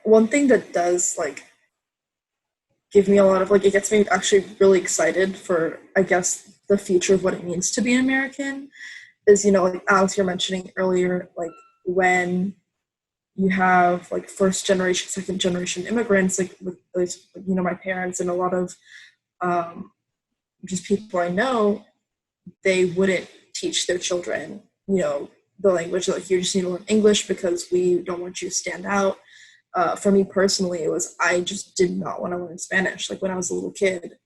one thing that does like give me a lot of like, it gets me actually really excited for, I guess, the future of what it means to be an American is, like Alex, you're mentioning earlier, like when you have like first generation, second generation immigrants, like with at least, my parents and a lot of um, just people I know, they wouldn't teach their children, the language. Like, you just need to learn English because we don't want you to stand out. For me personally, it was I just did not want to learn Spanish. Like when I was a little kid,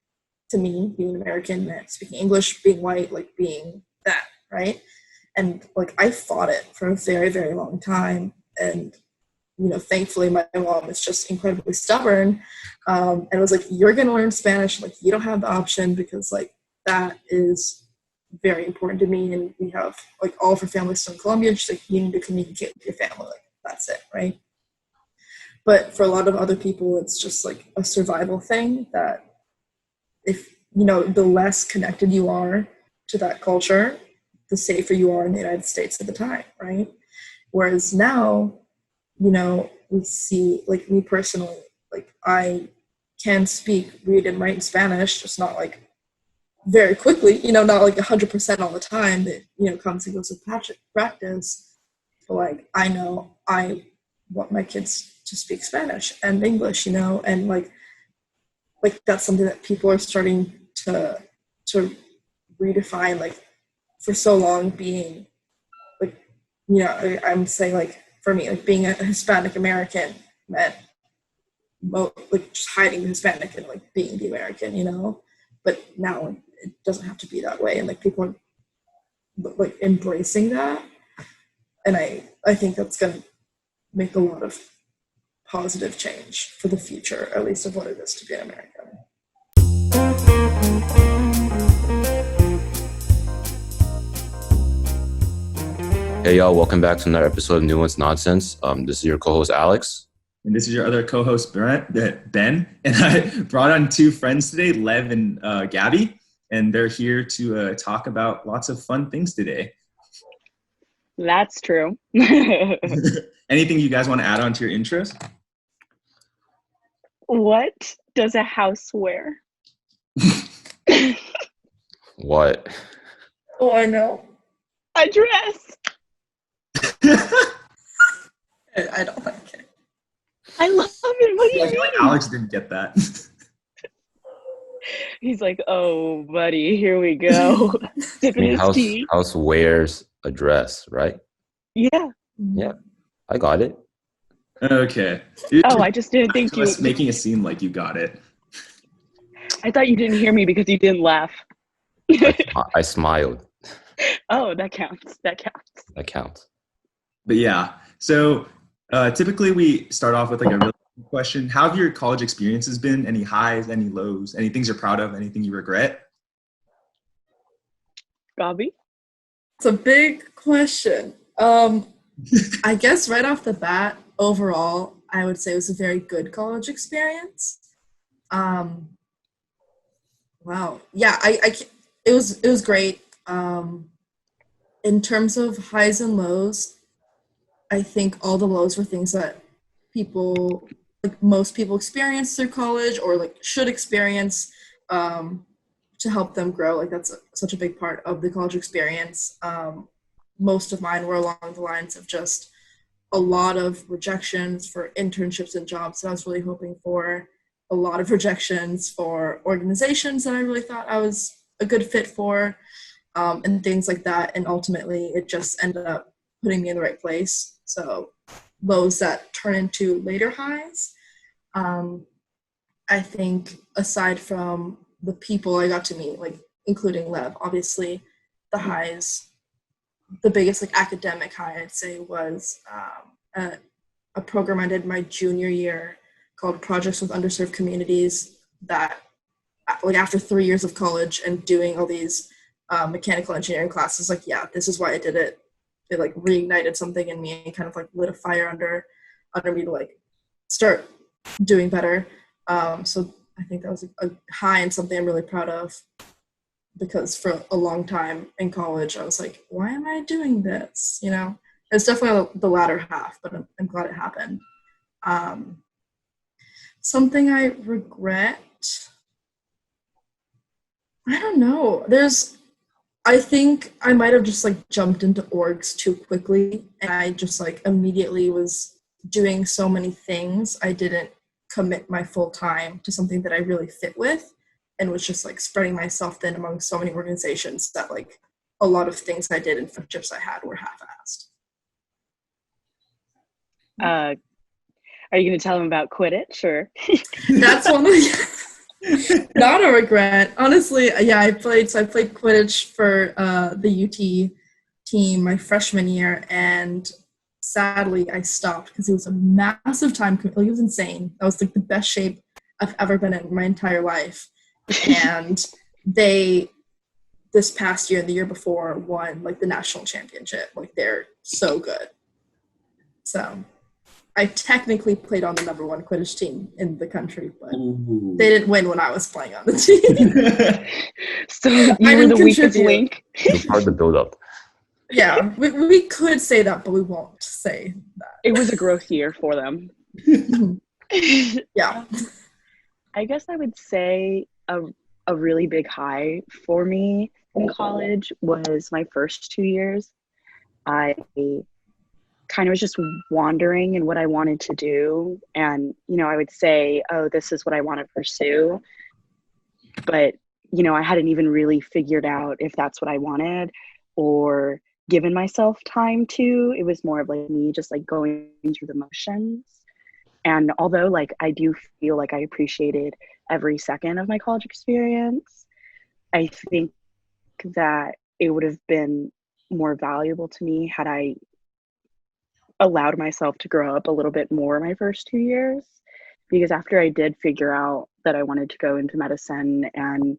to me, being an American meant speaking English, being white, like being that, right? And like I fought it for a very, very long time. And thankfully my mom is just incredibly stubborn, and was like, you're gonna learn Spanish, like you don't have the option because like that is very important to me, and we have like all of her family still in Colombia. She's like, you need to communicate with your family, like that's it, right? But for a lot of other people, it's just like a survival thing that if, the less connected you are to that culture, the safer you are in the United States at the time, right? Whereas now, we see, like me personally, like I can speak, read, and write in Spanish, just not like very quickly, not like 100% all the time. That, comes and goes with practice. But like, I know I want my kids to speak Spanish and English, and like that's something that people are starting to redefine. Like for so long being like, I'm saying like for me, like being a Hispanic American meant like just hiding the Hispanic and like being the American. But now it doesn't have to be that way, and like people are like embracing that, and I think that's gonna make a lot of positive change for the future, at least of what it is to be an American. Hey y'all, welcome back to another episode of Nuanced Nonsense. This is your co-host Alex. And this is your other co-host, Ben. And I brought on two friends today, Lev and Gaby. And they're here to talk about lots of fun things today. That's true. Anything you guys want to add on to your intros? What does a house wear? What? Oh, I know. A dress. I don't like it. I love it. What do you I feel like mean? Alex didn't get that. He's like, oh, buddy, here we go. I Sipping mean, his tea. house wears a dress, right? Yeah. Yeah, I got it. Okay. Oh, I just didn't think you. Making it seem like you got it. I thought you didn't hear me because you didn't laugh. I smiled. Oh, that counts. That counts. That counts. But yeah, so typically we start off with like a real question. How have your college experiences been? Any highs, any lows, any things you're proud of, anything you regret? Gaby? It's a big question. I guess right off the bat, overall, I would say it was a very good college experience. Wow. Yeah, it was great. In terms of highs and lows, I think all the lows were things that people, like most people experience through college or like should experience, to help them grow. Like that's such a big part of the college experience. Most of mine were along the lines of just a lot of rejections for internships and jobs that I was really hoping for, a lot of rejections for organizations that I really thought I was a good fit for, and things like that. And ultimately, it just ended up putting me in the right place. So lows that turn into later highs. I think aside from the people I got to meet, like including Lev, obviously the highs, the biggest like academic high I'd say was a program I did my junior year called Projects with Underserved Communities, that like after 3 years of college and doing all these mechanical engineering classes, like, yeah, this is why I did it. It like reignited something in me and kind of like lit a fire under me to like start doing better. So I think that was a high and something I'm really proud of, because for a long time in college, I was like, why am I doing this? It's definitely the latter half, but I'm glad it happened. Something I regret? I don't know. I think I might have just like jumped into orgs too quickly, and I just like immediately was doing so many things. I didn't commit my full time to something that I really fit with, and was just like spreading myself thin among so many organizations that like a lot of things I did and friendships I had were half-assed. Are you going to tell them about Quidditch or? That's one of not a regret. Honestly, yeah, I played Quidditch for the UT team my freshman year, and sadly I stopped because it was a massive time commitment. It was insane. That was like the best shape I've ever been in my entire life. And they this past year and the year before won like the national championship. Like they're so good. So I technically played on the number one Quidditch team in the country, but they didn't win when I was playing on the team. So you were the weakest link. It's hard to build up. Yeah, we could say that, but we won't say that. It was a growth year for them. Yeah. I guess I would say a really big high for me in college was my first 2 years. I kind of was just wandering in what I wanted to do. And, I would say, oh, this is what I want to pursue. But, I hadn't even really figured out if that's what I wanted or given myself time to. It was more of like me just like going through the motions. And although like I do feel like I appreciated every second of my college experience, I think that it would have been more valuable to me had I allowed myself to grow up a little bit more my first 2 years, because after I did figure out that I wanted to go into medicine and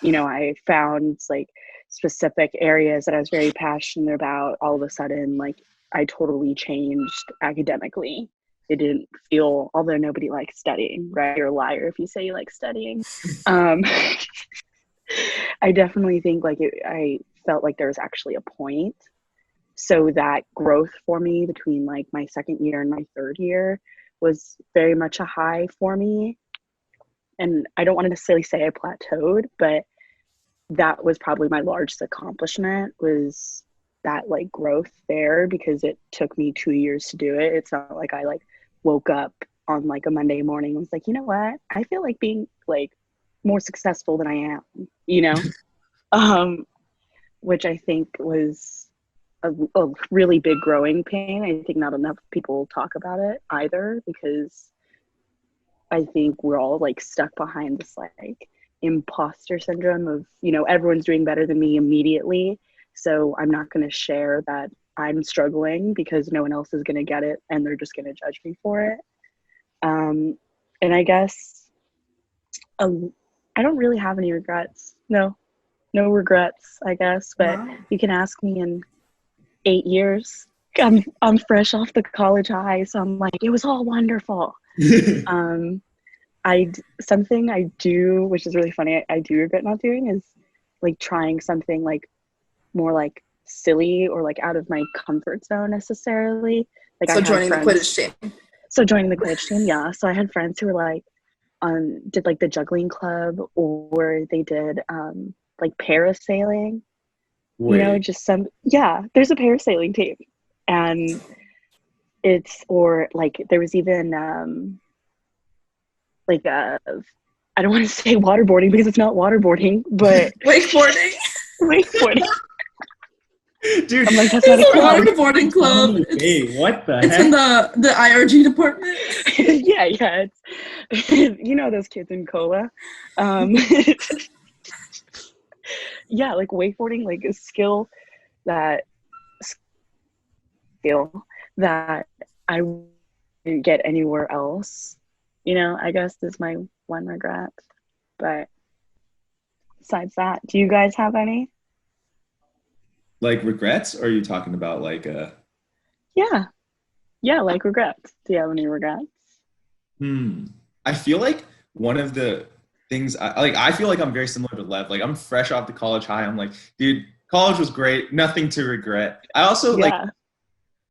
I found like specific areas that I was very passionate about, all of a sudden like I totally changed academically. It didn't feel, although nobody likes studying, right? You're a liar if you say you like studying. I definitely think like I felt like there was actually a point. So that growth for me between like my second year and my third year was very much a high for me. And I don't want to necessarily say I plateaued, but that was probably my largest accomplishment, was that like growth there, because it took me 2 years to do it. It's not like I like woke up on like a Monday morning and was like, you know what? I feel like being like more successful than I am, which I think was a really big growing pain. I think not enough people talk about it either, because I think we're all like stuck behind this like imposter syndrome of, everyone's doing better than me immediately. So I'm not going to share that I'm struggling because no one else is going to get it and they're just going to judge me for it. And I guess I don't really have any regrets. No regrets, I guess. But Wow. You can ask me in 8 years. I'm fresh off the college high, so I'm like, it was all wonderful. Something I do, which is really funny, I do regret not doing, is like trying something like more like silly or like out of my comfort zone necessarily. Like So joining the Quidditch team. So joining the Quidditch team, yeah. So I had friends who were like, did like the juggling club, or they did like parasailing. Wait. There's a parasailing team, and or like there was even like I don't want to say waterboarding because it's not waterboarding, but Wakeboarding. wakeboarding. Dude, I'm like, that's It's not a a club. waterboarding club. Hey, what the It's heck? in the IRG department. yeah. It's those kids in Cola. Yeah, like wakeboarding, like a skill that I didn't get anywhere else. I guess is my one regret. But besides that, do you guys have any? Like regrets? Or are you talking about like Yeah, like regrets. Do you have any regrets? I feel like one of the things I feel like I'm very similar to Lev. Like I'm fresh off the college high. I'm like, dude, college was great, nothing to regret. I also like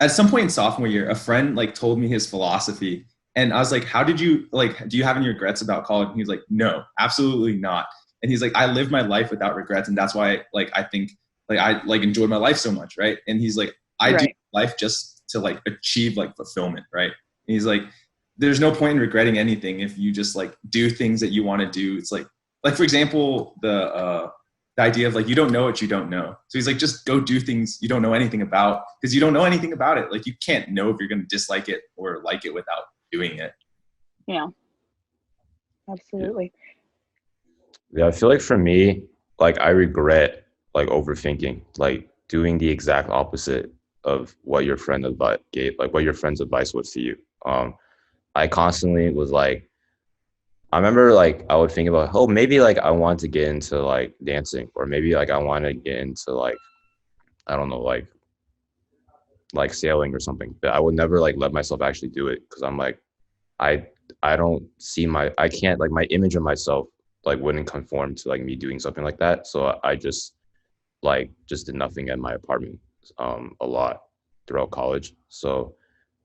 at some point in sophomore year, a friend like told me his philosophy, And I was like, how did you, like, do you have any regrets about college? And he was like, no, absolutely not. And he's like, I lived my life without regrets. And that's why, like, I think, like, I, like, enjoyed my life so much, right? And he's like, I do Right. life just to, like, achieve, like, fulfillment, right? And he's like, there's no point in regretting anything if you just, like, do things that you want to do. It's like, for example, the idea of, like, you don't know what you don't know. So he's like, just go do things you don't know anything about, because you don't know anything about it. Like, you can't know if you're going to dislike it or like it without doing it. Yeah. Absolutely. Yeah, I feel like for me, like I regret like overthinking, like doing the exact opposite of what your friend advice gave, like what your friend's advice was to you. I constantly was like, I remember like I would think about, oh, maybe like I want to get into like dancing, or maybe like I want to get into like, I don't know, like sailing or something. But I would never like let myself actually do it because I'm like, I I don't see I can't, like, my image of myself like wouldn't conform to like me doing something like that. So I just did nothing at my apartment a lot throughout college. So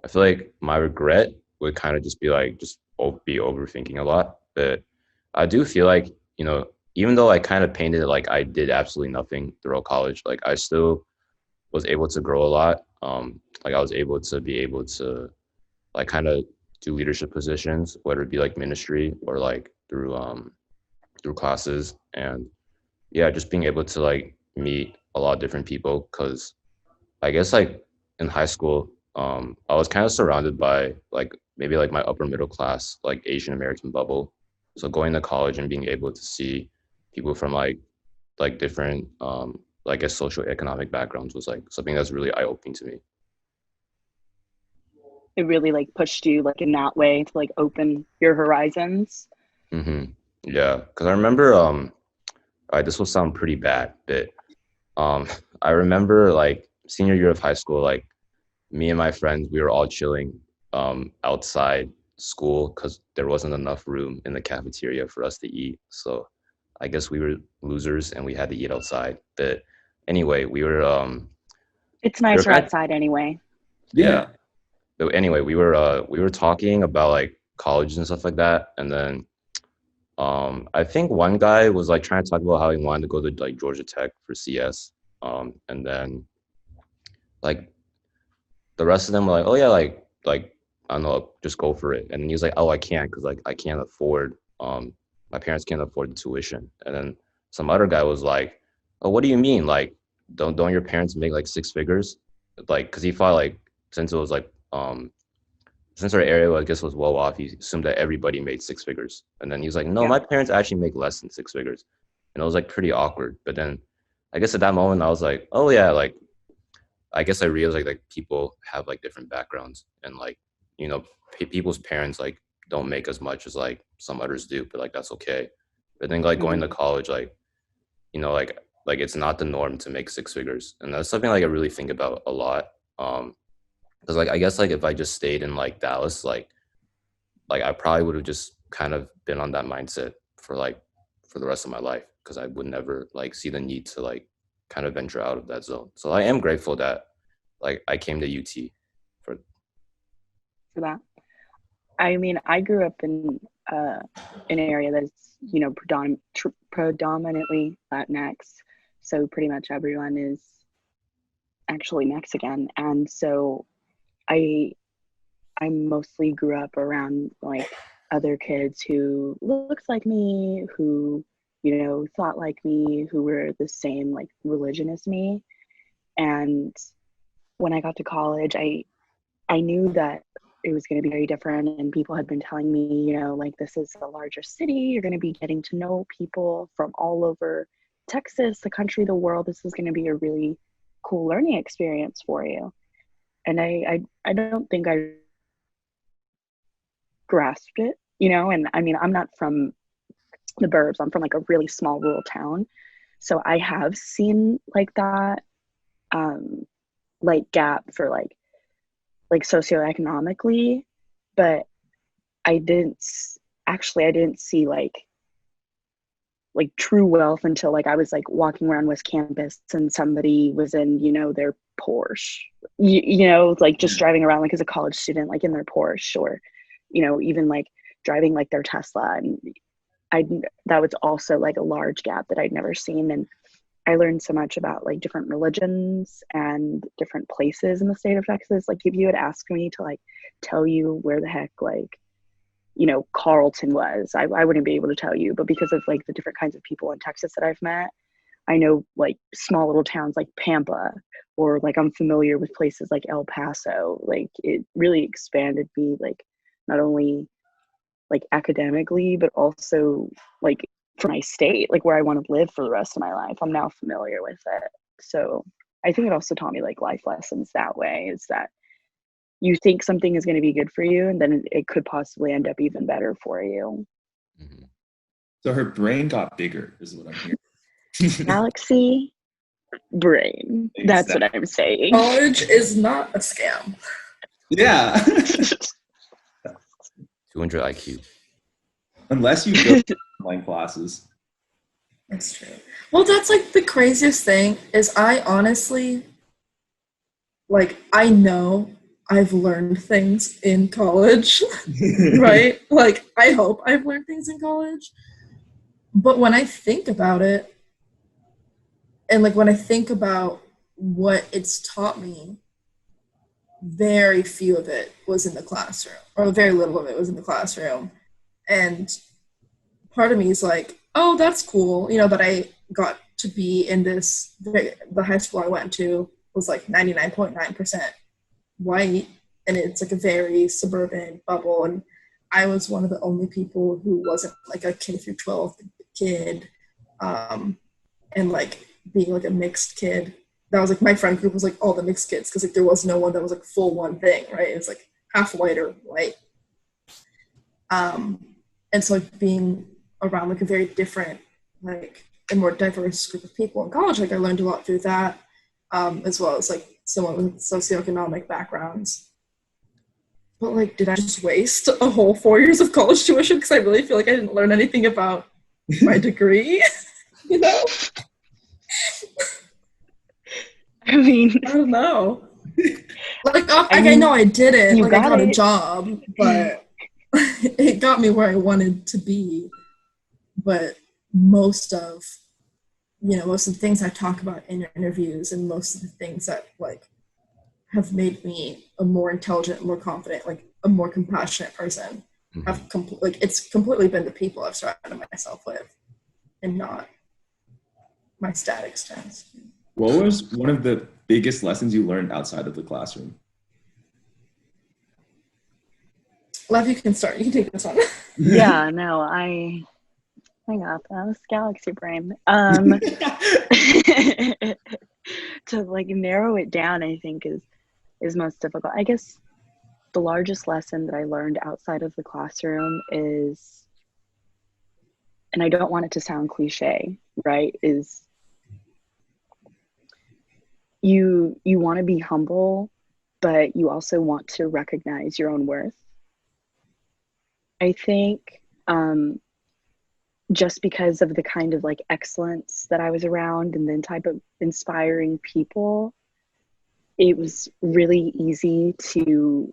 I feel like my regret would kind of just be like be overthinking a lot. But I do feel like, even though I kind of painted it like I did absolutely nothing throughout college, like I still was able to grow a lot. Like I was able to like kind of do leadership positions, whether it be like ministry or like through classes. And yeah, just being able to like meet a lot of different people, because I guess like in high school, I was kind of surrounded by like maybe like my upper middle class, like Asian American bubble. So going to college and being able to see people from like different like I guess socioeconomic backgrounds was like something that's really eye opening to me. It really like pushed you like in that way to like open your horizons. hmm Yeah, because I remember this will sound pretty bad, but um I remember like senior year of high school, like me and my friends, we were all chilling outside school because there wasn't enough room in the cafeteria for us to eat. So I guess we were losers and we had to eat outside. But anyway, It's we were nicer kind of, outside anyway. yeah. But anyway, we were talking about like college and stuff like that, and then I think one guy was like trying to talk about how he wanted to go to like Georgia Tech for CS. And then like the rest of them were like, oh yeah, like I don't know, just go for it. And then he was like, oh, I can't because like I can't afford my parents can't afford the tuition. And then some other guy was like, oh, what do you mean? Like don't your parents make like six figures? Like because he thought like since it was like since our area I guess was well off, he assumed that everybody made six figures. And then he was like, no, Yeah. my parents actually make less than six figures. And it was like pretty awkward. But then I guess at that moment I was like, oh yeah, like I guess I realized like people have like different backgrounds, and like people's parents like don't make as much as like some others do, but like that's okay. But then like going to college, like it's not the norm to make six figures, and that's something like I really think about a lot. Because like I guess like if I just stayed in like Dallas, like I probably would have just kind of been on that mindset for the rest of my life, because I would never like see the need to like kind of venture out of that zone. So I am grateful that like I came to UT for. For that. I mean, I grew up in an area that's predominantly Latinx, so pretty much everyone is actually Mexican, and so I mostly grew up around like other kids who looked like me, who thought like me, who were the same like religion as me. And when I got to college, I knew that it was going to be very different, and people had been telling me, like, this is a larger city, you're going to be getting to know people from all over Texas, the country, the world. This is going to be a really cool learning experience for you. And I don't think I grasped it, and I mean, I'm not from the burbs, I'm from like a really small rural town, so I have seen like that like gap for like socioeconomically, but I didn't see like true wealth until like I was like walking around West Campus and somebody was in their Porsche, like just driving around like as a college student like in their Porsche, or even like driving like their Tesla. And that was also like a large gap that I'd never seen. And I learned so much about like different religions and different places in the state of Texas. Like if you had asked me to like tell you where the heck like, Carlton was, I wouldn't be able to tell you. But because of like the different kinds of people in Texas that I've met, I know like small little towns like Pampa, or like I'm familiar with places like El Paso. Like it really expanded me, like not only like academically, but also like for my state, like where I want to live for the rest of my life. I'm now familiar with it. So I think it also taught me like life lessons that way, is that you think something is going to be good for you, and then it could possibly end up even better for you. Mm-hmm. So her brain got bigger, is what I'm hearing. Galaxy brain. That's what I'm saying. College is not a scam. Yeah. 200 IQ. Unless you go to online classes. That's true. Well, that's like the craziest thing is I honestly, like, I know I've learned things in college, right? Like, I hope I've learned things in college. But when I think about it, and like when I think about what it's taught me, very few of it was in the classroom, or very little of it was in the classroom. And part of me is like, oh, that's cool, that I got to be in this, the high school I went to was like 99.9% white, and it's like a very suburban bubble, and I was one of the only people who wasn't like a K through 12 kid, and like being like a mixed kid. That was like my friend group was like all the mixed kids, because like there was no one that was like full one thing, right? It's like half white or white. And so like being around like a very different, like a more diverse group of people in college, like I learned a lot through that, as well as like someone with socioeconomic backgrounds. But like, did I just waste a whole 4 years of college tuition? Because I really feel like I didn't learn anything about my degree, I mean, I don't know. Like, I know I did it. Like, I got a job, but it got me where I wanted to be. But most of the things I talk about in interviews, and most of the things that like have made me a more intelligent, more confident, like a more compassionate person, have it's completely been the people I've surrounded myself with, and not my static strengths. What was one of the biggest lessons you learned outside of the classroom? Love, you can start. You can take this one. Yeah, no, I got this galaxy brain. To like narrow it down, I think is most difficult. I guess the largest lesson that I learned outside of the classroom is, and I don't want it to sound cliche, right, is you want to be humble, but you also want to recognize your own worth. I think just because of the kind of like excellence that I was around and the type of inspiring people, it was really easy to,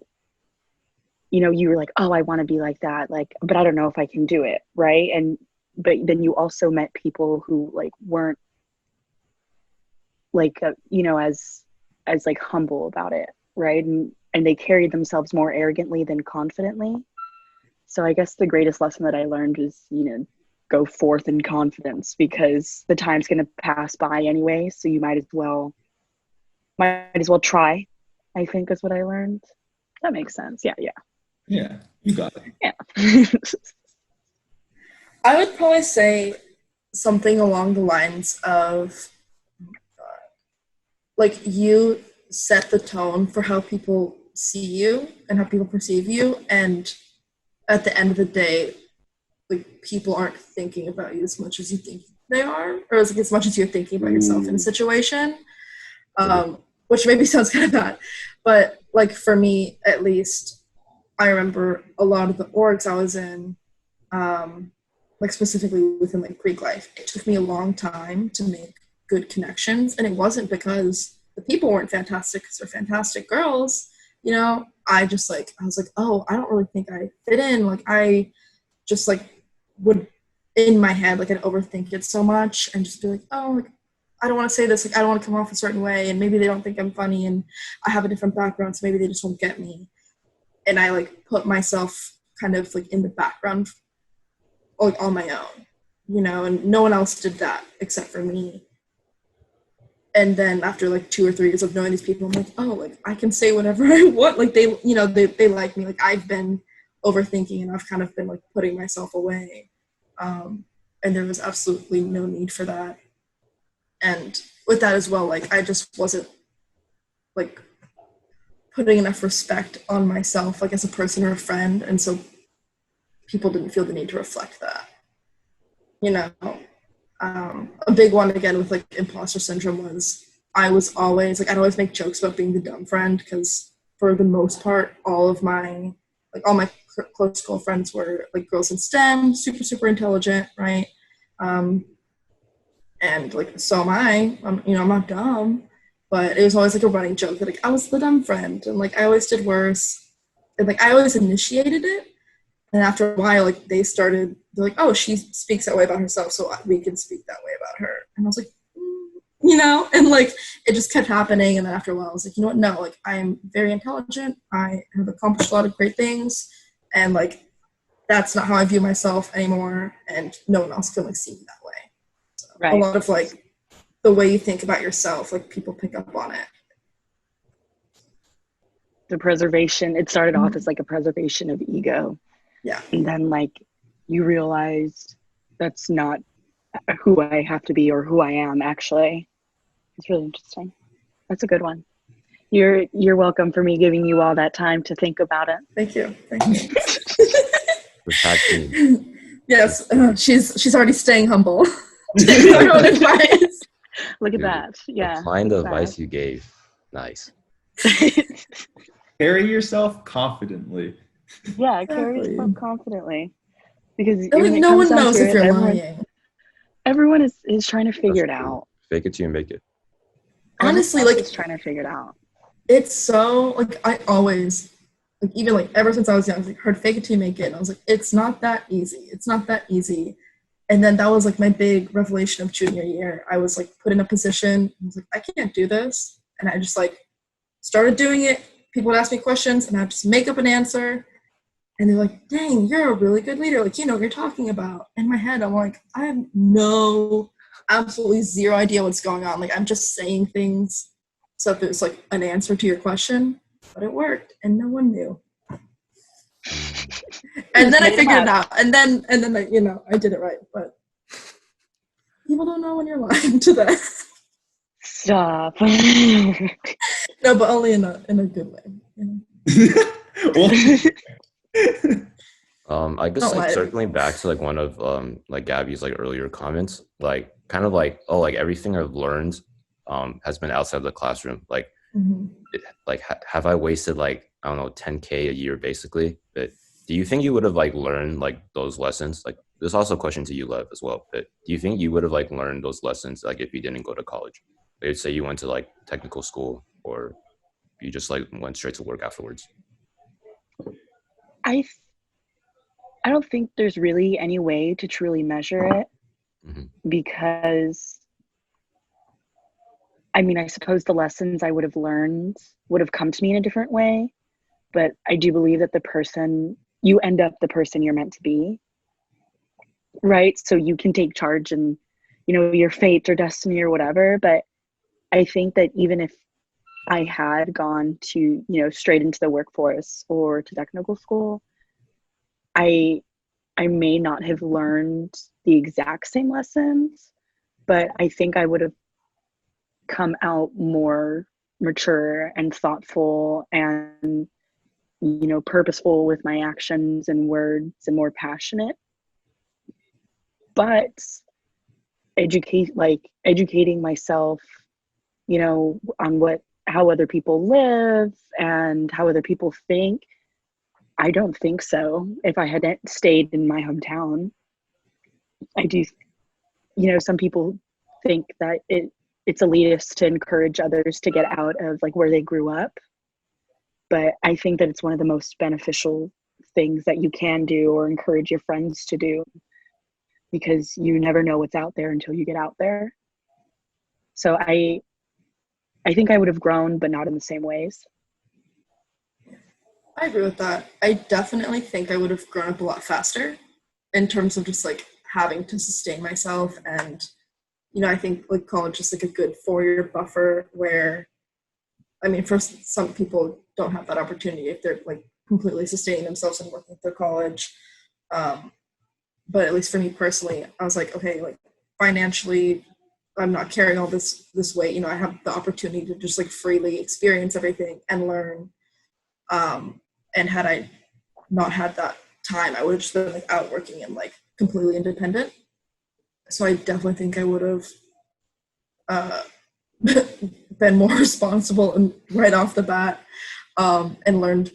you were like, oh, I want to be like that, like, but I don't know if I can do it, right? But then you also met people who like weren't like as like humble about it, right? And they carried themselves more arrogantly than confidently. So I guess the greatest lesson that I learned is, go forth in confidence, because the time's going to pass by anyway. So you might as well try, I think is what I learned. That makes sense. Yeah. Yeah, you got it. Yeah. I would probably say something along the lines of, like, you set the tone for how people see you and how people perceive you, and at the end of the day, like, people aren't thinking about you as much as you think they are, or as much as you're thinking about yourself in a situation, which maybe sounds kind of bad, but like for me at least, I remember a lot of the orgs I was in, like specifically within like Greek life, it took me a long time to make good connections, and it wasn't because the people weren't fantastic, because they're fantastic girls, I just like, I was like, oh, I don't really think I fit in. Like, I just like would in my head, like I'd overthink it so much and just be like, oh, like, I don't want to say this, like I don't want to come off a certain way, and maybe they don't think I'm funny, and I have a different background, so maybe they just won't get me. And I like put myself kind of like in the background, like on my own, and no one else did that except for me. And then after like 2 or 3 years of knowing these people, I'm like, oh, like I can say whatever I want. Like they like me. Like I've been overthinking, and I've kind of been like putting myself away. And there was absolutely no need for that. And with that as well, like I just wasn't like putting enough respect on myself, like as a person or a friend. And so people didn't feel the need to reflect that. A big one again with like imposter syndrome was I was always like, I'd always make jokes about being the dumb friend, because for the most part, all my close school friends were like girls in STEM, super, super intelligent, right? And like, so am I. I'm not dumb, but it was always like a running joke that like I was the dumb friend, and like I always did worse, and like I always initiated it. And after a while, like they're like, oh, she speaks that way about herself, so we can speak that way about her. And I was like, and like it just kept happening. And then after a while, I was like, you know what? No, like I am very intelligent. I have accomplished a lot of great things, and like that's not how I view myself anymore. And no one else can like see me that way. So Right. A lot of like the way you think about yourself, like people pick up on it. The preservation, it started off as like a preservation of ego. Yeah. And then like you realize that's not who I have to be or who I am actually. It's really interesting. That's a good one. You're welcome for me giving you all that time to think about it. Thank you. Thank you. The tag team. Yes, she's already staying humble. Taking her own advice. Look at Dude, that. Yeah. Applying the advice you gave. Nice. Carry yourself confidently. Yeah, carry Exactly. yourself confidently. Because And, when like it no comes one down knows to if it, you're lying. everyone is trying to figure it That's true. out. Fake it till you make it. Honestly, Everyone like is trying to figure it out. it's so like I always like even like ever since I was young, I was like heard fake it till you make it. And I was like, it's not that easy. It's not that easy. And then that was like my big revelation of junior year. I was like put in a position. I was like, I can't do this. And I just like started doing it. People would ask me questions and I'd just make up an answer. And they're like, dang, you're a really good leader. Like, you know what you're talking about. In my head, I'm like, I have absolutely zero idea what's going on. Like, I'm just saying things so if there's like an answer to your question, but it worked and no one knew. And then I figured it out. And then I did it right. But people don't know when you're lying to them. Stop. No, but only in a good way. Well, I guess Don't like lie. circling back to like one of like Gabby's like earlier comments, like kind of like, oh, like everything I've learned has been outside of the classroom. Like have I wasted like, I don't know, 10K a year basically? But do you think you would have like learned like those lessons? Like there's also a question to you, Lev, as well. But do you think you would have like learned those lessons like if you didn't go to college? Like say you went to like technical school, or you just like went straight to work afterwards? I don't think there's really any way to truly measure it because I mean, I suppose the lessons I would have learned would have come to me in a different way, but I do believe that you end up the person you're meant to be, right? So you can take charge and, your fate or destiny or whatever, but I think that even if I had gone to, straight into the workforce or to technical school, I may not have learned the exact same lessons, but I think I would have come out more mature and thoughtful and, purposeful with my actions and words and more passionate. But educating myself, on how other people live and how other people think, I don't think so. If I hadn't stayed in my hometown, I do, some people think that it's elitist to encourage others to get out of like where they grew up. but I think that it's one of the most beneficial things that you can do or encourage your friends to do, because you never know what's out there until you get out there. So I think I would have grown, but not in the same ways. I agree with that. I definitely think I would have grown up a lot faster in terms of just like having to sustain myself. And, you know, I think like college is like a good 4-year buffer where, I mean, first, some people don't have that opportunity if they're like completely sustaining themselves and working through college. But at least for me personally, I was like, okay, like financially, I'm not carrying all this weight. You know, I have the opportunity to just like freely experience everything and learn. And had I not had that time, I would have just been like out working and like completely independent. So I definitely think I would have been more responsible and right off the bat, and learned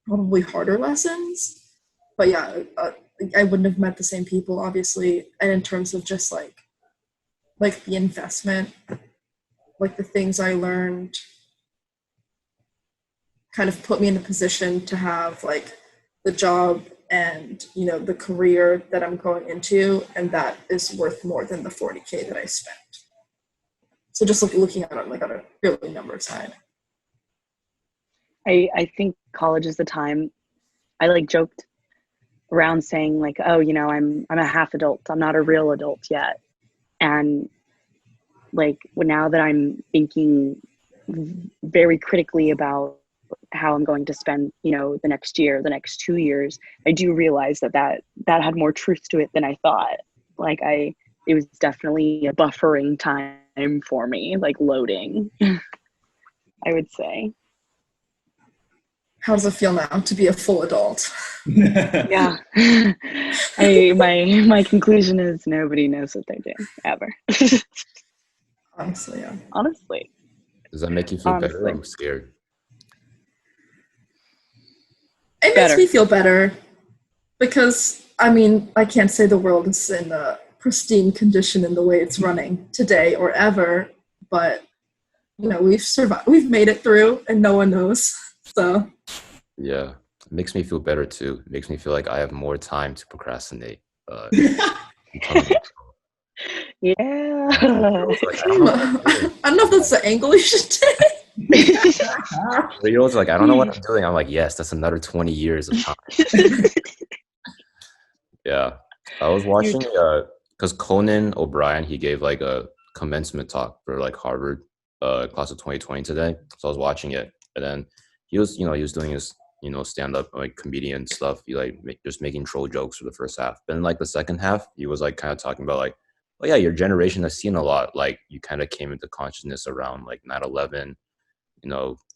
probably harder lessons. But yeah, I wouldn't have met the same people, obviously. And in terms of just like the investment, like the things I learned kind of put me in a position to have like the job and, you know, the career that I'm going into, and that is worth more than the $40K that I spent. So just like looking at it like on a purely number side. I think college is the time. I like joked around saying like, oh, you know, I'm a half adult. I'm not a real adult yet. And like now that I'm thinking very critically about how I'm going to spend, you know, the next year, the next 2 years, I do realize that had more truth to it than I thought. Like it was definitely a buffering time for me, like loading, I would say. How does it feel now to be a full adult? Yeah. My conclusion is nobody knows what they're doing ever. Honestly, yeah. Honestly. Does that make you feel better? I'm scared. It makes me feel better because, I mean, I can't say the world is in a pristine condition in the way it's running today or ever, but, you know, we've survived, we've made it through, and no one knows, so. Yeah, it makes me feel better too. It makes me feel like I have more time to procrastinate. Yeah. Like, I don't know if that's the angle you should take. Rio's like, I don't know what I'm doing. I'm like, yes, that's another 20 years of time. Yeah. I was watching, because Conan O'Brien, he gave like a commencement talk for like Harvard class of 2020 today. So I was watching it. And then he was doing his, stand-up like comedian stuff. He like just making troll jokes for the first half. Then like the second half, he was like kind of talking about like, oh yeah, your generation has seen a lot. Like you kind of came into consciousness around like 9/11.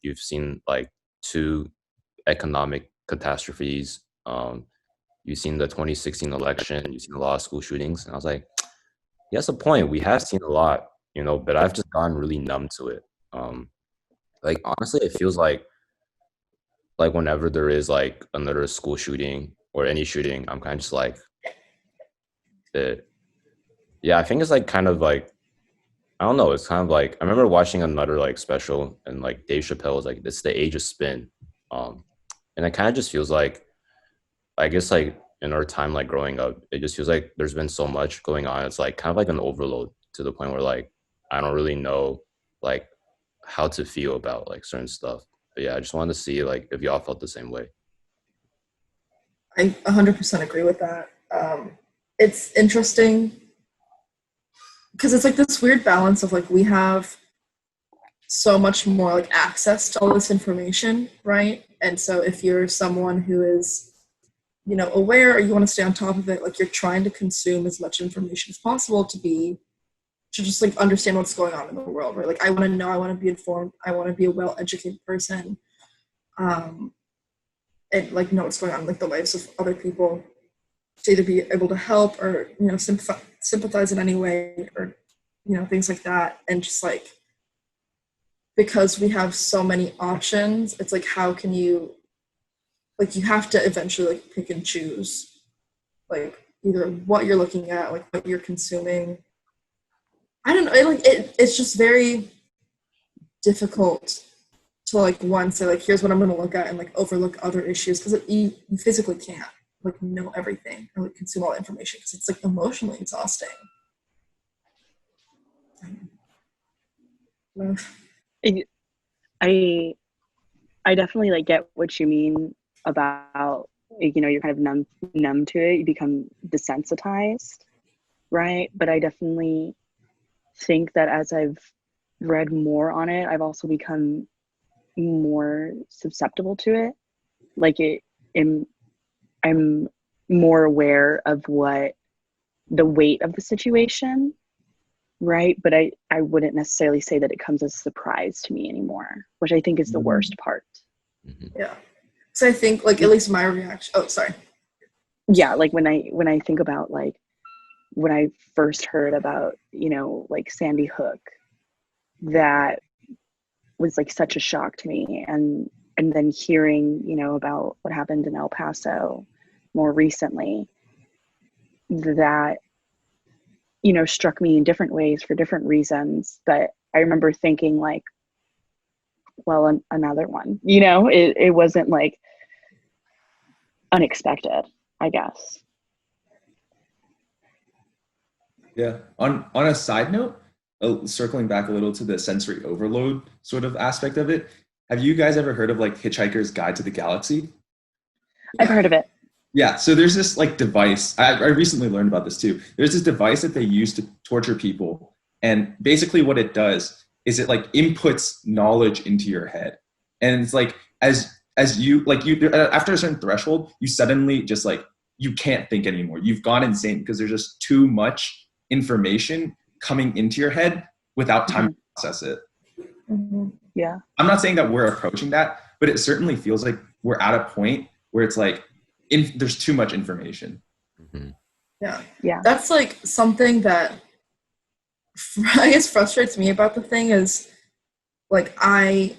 You've seen like 2 economic catastrophes. You've seen the 2016 election. You've seen a lot of school shootings. And I was like, he has a point. We have seen a lot, but I've just gotten really numb to it. Like honestly, it feels like whenever there is like another school shooting or any shooting, I'm kind of just like, yeah, I think it's like kind of like, I don't know. It's kind of like, I remember watching another like special, and like Dave Chappelle was like, it's the age of spin. And it kind of just feels like, I guess like in our time, like growing up, it just feels like there's been so much going on. It's like kind of like an overload to the point where like, I don't really know like how to feel about like certain stuff. But yeah, I just wanted to see like if y'all felt the same way. I 100% agree with that. It's interesting because it's like this weird balance of like we have so much more like access to all this information, right? And so if you're someone who is, aware, or you want to stay on top of it, like you're trying to consume as much information as possible to just like understand what's going on in the world, right? Like I want to know, I want to be informed, I want to be a well-educated person, and like know what's going on in like the lives of other people, to either be able to help or sympathize in any way, or things like that. And just like, because we have so many options, it's like, how can you, like, you have to eventually like pick and choose, like either what you're looking at, like what you're consuming. I don't know, it's just very difficult to like one say like here's what I'm going to look at and like overlook other issues because you physically can't like know everything or like consume all the information because it's like emotionally exhausting. I definitely like get what you mean about, you know, you're kind of numb to it, you become desensitized, right? But I definitely think that as I've read more on it, I've also become more susceptible to it. Like I'm more aware of what the weight of the situation, right? But I wouldn't necessarily say that it comes as a surprise to me anymore, which I think is the worst part. Yeah. So I think like at least my reaction, oh, sorry. Yeah, like when I think about like when I first heard about, you know, like Sandy Hook, that was like such a shock to me. And then hearing, you know, about what happened in El Paso more recently, that, you know, struck me in different ways for different reasons. But I remember thinking like, well, another one, you know, it wasn't like unexpected, I guess. Yeah. On a side note, circling back a little to the sensory overload sort of aspect of it, have you guys ever heard of like Hitchhiker's Guide to the Galaxy? I've heard of it. Yeah, so there's this like device. I recently learned about this too. There's this device that they use to torture people, and basically what it does is it like inputs knowledge into your head, and it's like as you like you after a certain threshold, you suddenly just like you can't think anymore. You've gone insane because there's just too much information coming into your head without time to process it. Yeah. I'm not saying that we're approaching that, but it certainly feels like we're at a point where it's like there's too much information. Yeah. That's like something that I guess frustrates me about the thing is like I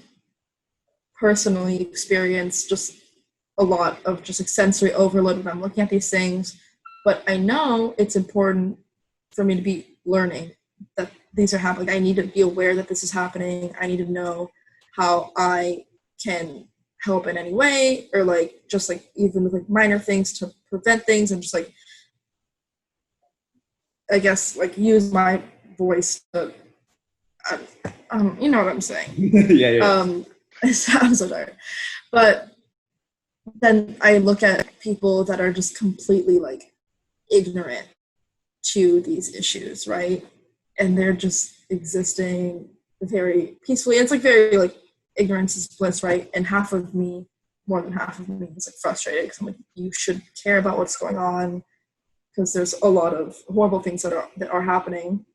personally experience just a lot of just like sensory overload when I'm looking at these things, but I know it's important for me to be learning that these are happening. I need to be aware that this is happening. I need to know how I can help in any way, or like just like even with like minor things to prevent things, and just like I guess like use my voice to you know what I'm saying. Yeah. I'm so tired, but then I look at people that are just completely like ignorant to these issues, right? And they're just existing very peacefully. It's like very like ignorance is bliss, right? And half of me, more than half of me, is like frustrated because I'm like, you should care about what's going on because there's a lot of horrible things that are happening.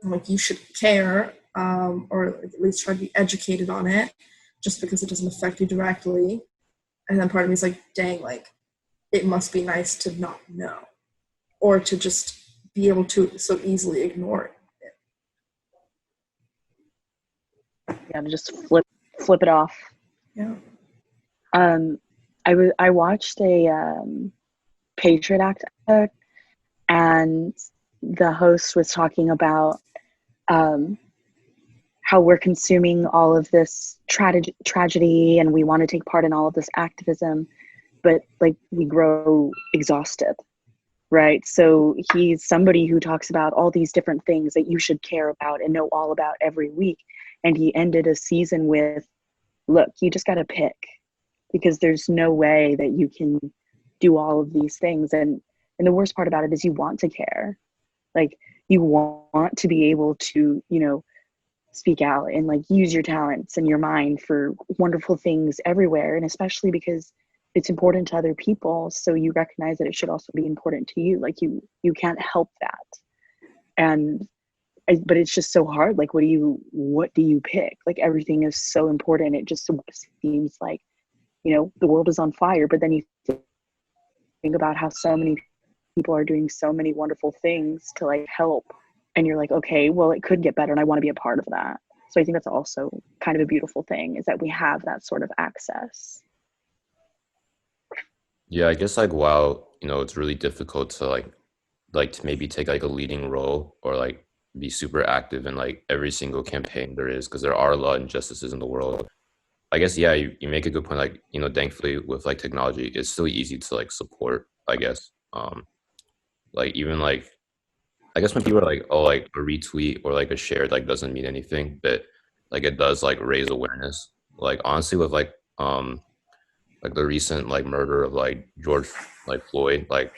I'm like, you should care, or at least try to be educated on it, just because it doesn't affect you directly. And then part of me is like, dang, like it must be nice to not know, or to just be able to so easily ignore it. Yeah, to just flip it off. Yeah. I watched a Patriot Act episode, and the host was talking about how we're consuming all of this tragedy and we want to take part in all of this activism, but like we grow exhausted, right? So he's somebody who talks about all these different things that you should care about and know all about every week. And he ended a season with, look, you just got to pick, because there's no way that you can do all of these things. And the worst part about it is you want to care. Like you want to be able to, you know, speak out and like use your talents and your mind for wonderful things everywhere. And especially because it's important to other people. So you recognize that it should also be important to you. Like you can't help that. But it's just so hard. Like, what do you pick? Like everything is so important. It just seems like, you know, the world is on fire, but then you think about how so many people are doing so many wonderful things to like help. And you're like, okay, well, it could get better and I want to be a part of that. So I think that's also kind of a beautiful thing, is that we have that sort of access. Yeah, I guess like while, you know, it's really difficult to like to maybe take like a leading role or like be super active in like every single campaign there is, because there are a lot of injustices in the world. I guess, yeah, you make a good point. Like, thankfully with like technology, it's still easy to like support, I guess. Like even like, I guess when people are like, oh, like a retweet or like a share like doesn't mean anything, but like it does like raise awareness. Like honestly, with like the recent like murder of like George like Floyd, like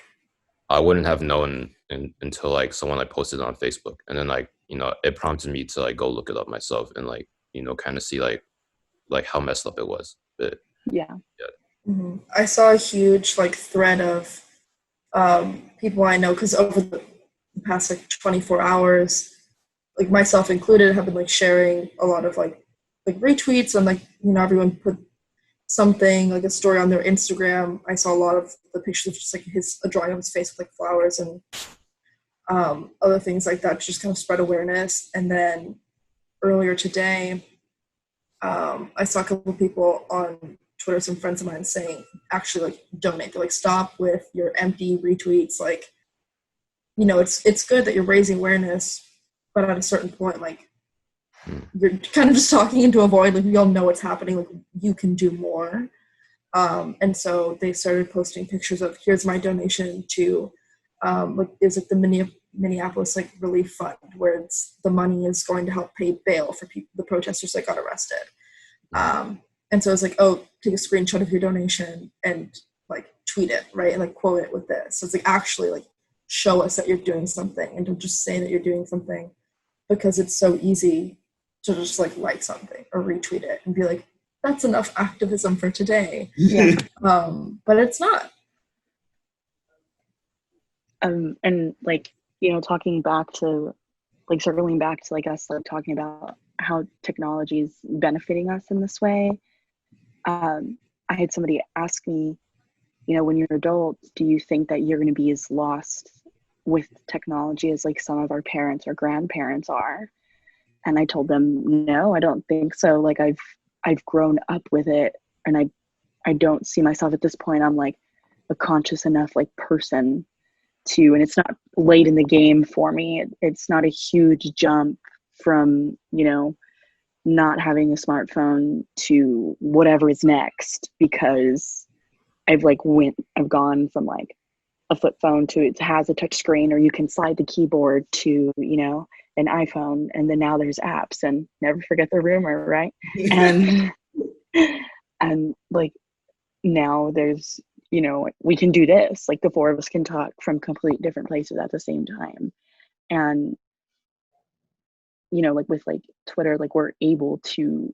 I wouldn't have known until like someone like posted it on Facebook, and then like it prompted me to like go look it up myself and like kind of see like how messed up it was. But Yeah. I saw a huge like thread of people I know, because over the past like 24 hours, like myself included, have been like sharing a lot of like retweets, and like everyone put something like a story on their Instagram. I saw a lot of the pictures of just like a drawing of his face with like flowers and other things like that, to just kind of spread awareness. And then earlier today, I saw a couple of people on Twitter, some friends of mine, saying actually like donate. They're like, stop with your empty retweets. Like, it's good that you're raising awareness, but at a certain point, like you're kind of just talking into a void. Like, we all know what's happening. Like, you can do more. And so they started posting pictures of, here's my donation to like, is it the Minneapolis like relief fund, where the money is going to help pay bail for the protesters that got arrested. And so it's like, oh, take a screenshot of your donation and like tweet it, right, and like quote it with this. So it's like, actually like show us that you're doing something, and don't just say that you're doing something, because it's so easy to just like something or retweet it and be like, that's enough activism for today. Yeah. But it's not. And like, talking back to like circling back to like us like talking about how technology is benefiting us in this way. I had somebody ask me, when you're adults, do you think that you're going to be as lost with technology as like some of our parents or grandparents are? And I told them, no, I don't think so. Like I've grown up with it, and I don't see myself at this point. I'm like a conscious enough like person to, and it's not late in the game for me. It's not a huge jump from, not having a smartphone to whatever is next, because I've gone from like a flip phone to it has a touch screen, or you can slide the keyboard, to, an iPhone, and then now there's apps, and never forget the rumor, right? And like now there's, we can do this, like the four of us can talk from complete different places at the same time. And like with like Twitter, like we're able to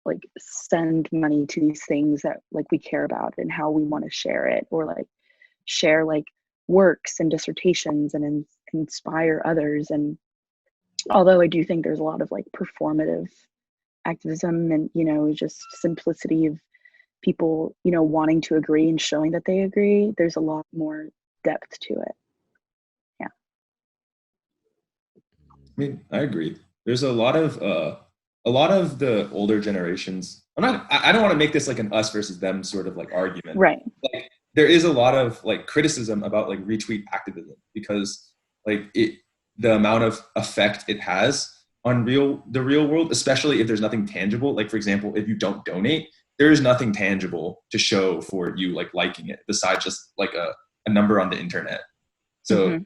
like send money to these things that like we care about and how we want to share it, or like share like works and dissertations and inspire others. And although I do think there's a lot of like performative activism and just simplicity of people wanting to agree and showing that they agree, there's a lot more depth to it. Yeah. I mean, I agree. There's a lot of the older generations. I don't want to make this like an us versus them sort of like argument. Right. Like there is a lot of like criticism about like retweet activism, because like the amount of effect it has on the real world, especially if there's nothing tangible. Like for example, if you don't donate, there is nothing tangible to show for you like liking it, besides just like a number on the internet. So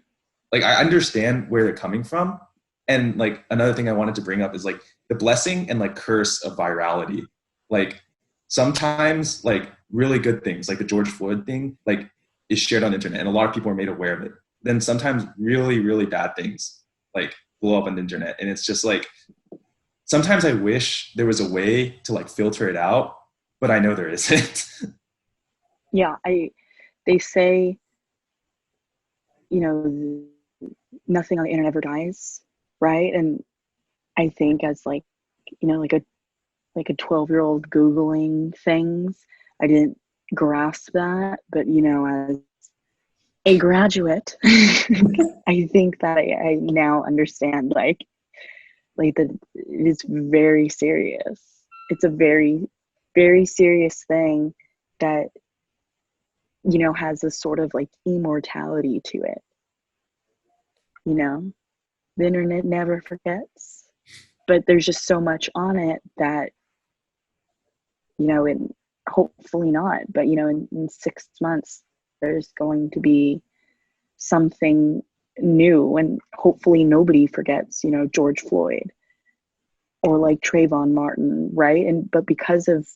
like I understand where they're coming from. And like another thing I wanted to bring up is like the blessing and like curse of virality. Like sometimes like really good things, like the George Floyd thing, like is shared on the internet and a lot of people are made aware of it. Then sometimes really, really bad things like blow up on the internet. And it's just like, sometimes I wish there was a way to like filter it out, but I know there isn't. Yeah. They say, nothing on the internet ever dies. Right. And I think as like, like a 12-year-old Googling things, I didn't grasp that, but as a graduate, I think that I now understand like that it is very serious. It's a very, very serious thing that, has a sort of like immortality to it. The internet never forgets, but there's just so much on it that and hopefully not, but in 6 months there's going to be something new, and hopefully nobody forgets, George Floyd or like Trayvon Martin, right? But because of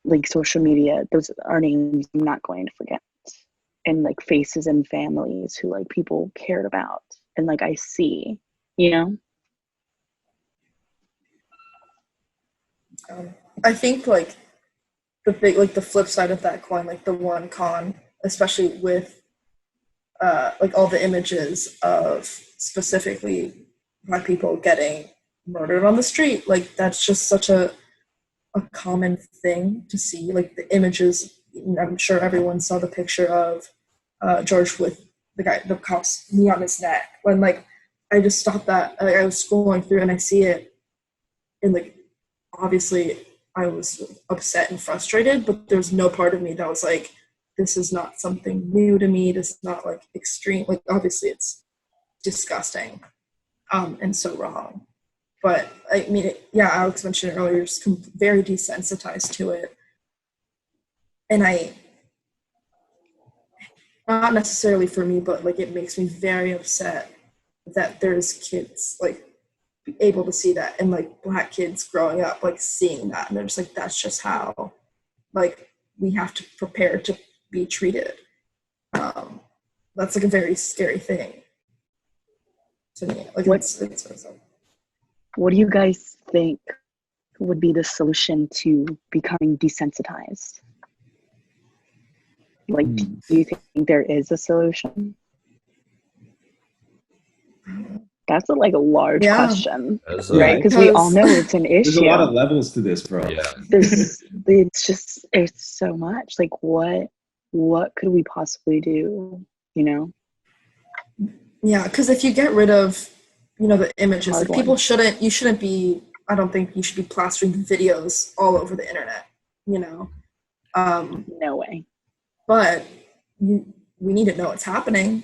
like social media, those are names I'm not going to forget, and like faces and families who like people cared about, and like I see, I think like the flip side of that coin, like the one con, especially with like all the images of specifically Black people getting murdered on the street, like that's just such a common thing to see. Like the images, I'm sure everyone saw the picture of George with the cop's knee on his neck. When like I just stopped that, I was scrolling through and I see it, and like obviously I was upset and frustrated, but there's no part of me that was like, this is not something new to me. This is not like extreme. Like obviously it's disgusting and so wrong. But I mean, yeah, Alex mentioned earlier, just very desensitized to it. And not necessarily for me, but like it makes me very upset that there's kids like able to see that, and like Black kids growing up like seeing that, and they're just like, that's just how like we have to prepare to be treated. That's like a very scary thing to me. Like what do you guys think would be the solution to becoming desensitized? Like, do you think there is a solution? That's a large question, right? Because we all know it's an issue. There's a lot of levels to this, bro. Yeah. It's so much. Like, what could we possibly do? Yeah, because if you get rid of, the images, like people you shouldn't be. I don't think you should be plastering videos all over the internet. No way. But we need to know it's happening.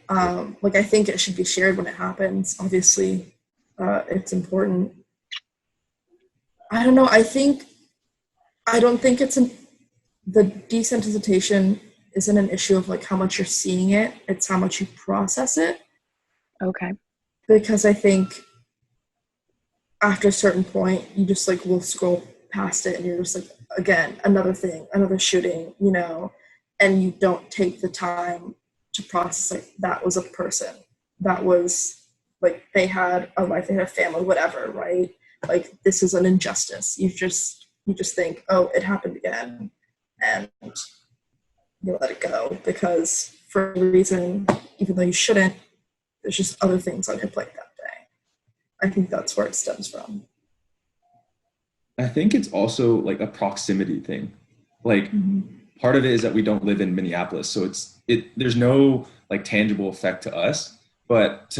Like I think it should be shared when it happens. Obviously, it's important. I don't know. I don't think the desensitization isn't an issue of like how much you're seeing it. It's how much you process it. Okay. Because I think after a certain point, you just like will scroll past it, and you're just like, again, another thing, another shooting, and you don't take the time to process like that was a person, that was like they had a life, they had a family, whatever, right? Like this is an injustice. You just think, oh, it happened again, and you let it go because for a reason, even though you shouldn't, there's just other things on your plate that day. I think that's where it stems from. I think it's also like a proximity thing. Like part of it is that we don't live in Minneapolis, so there's no like tangible effect to us. But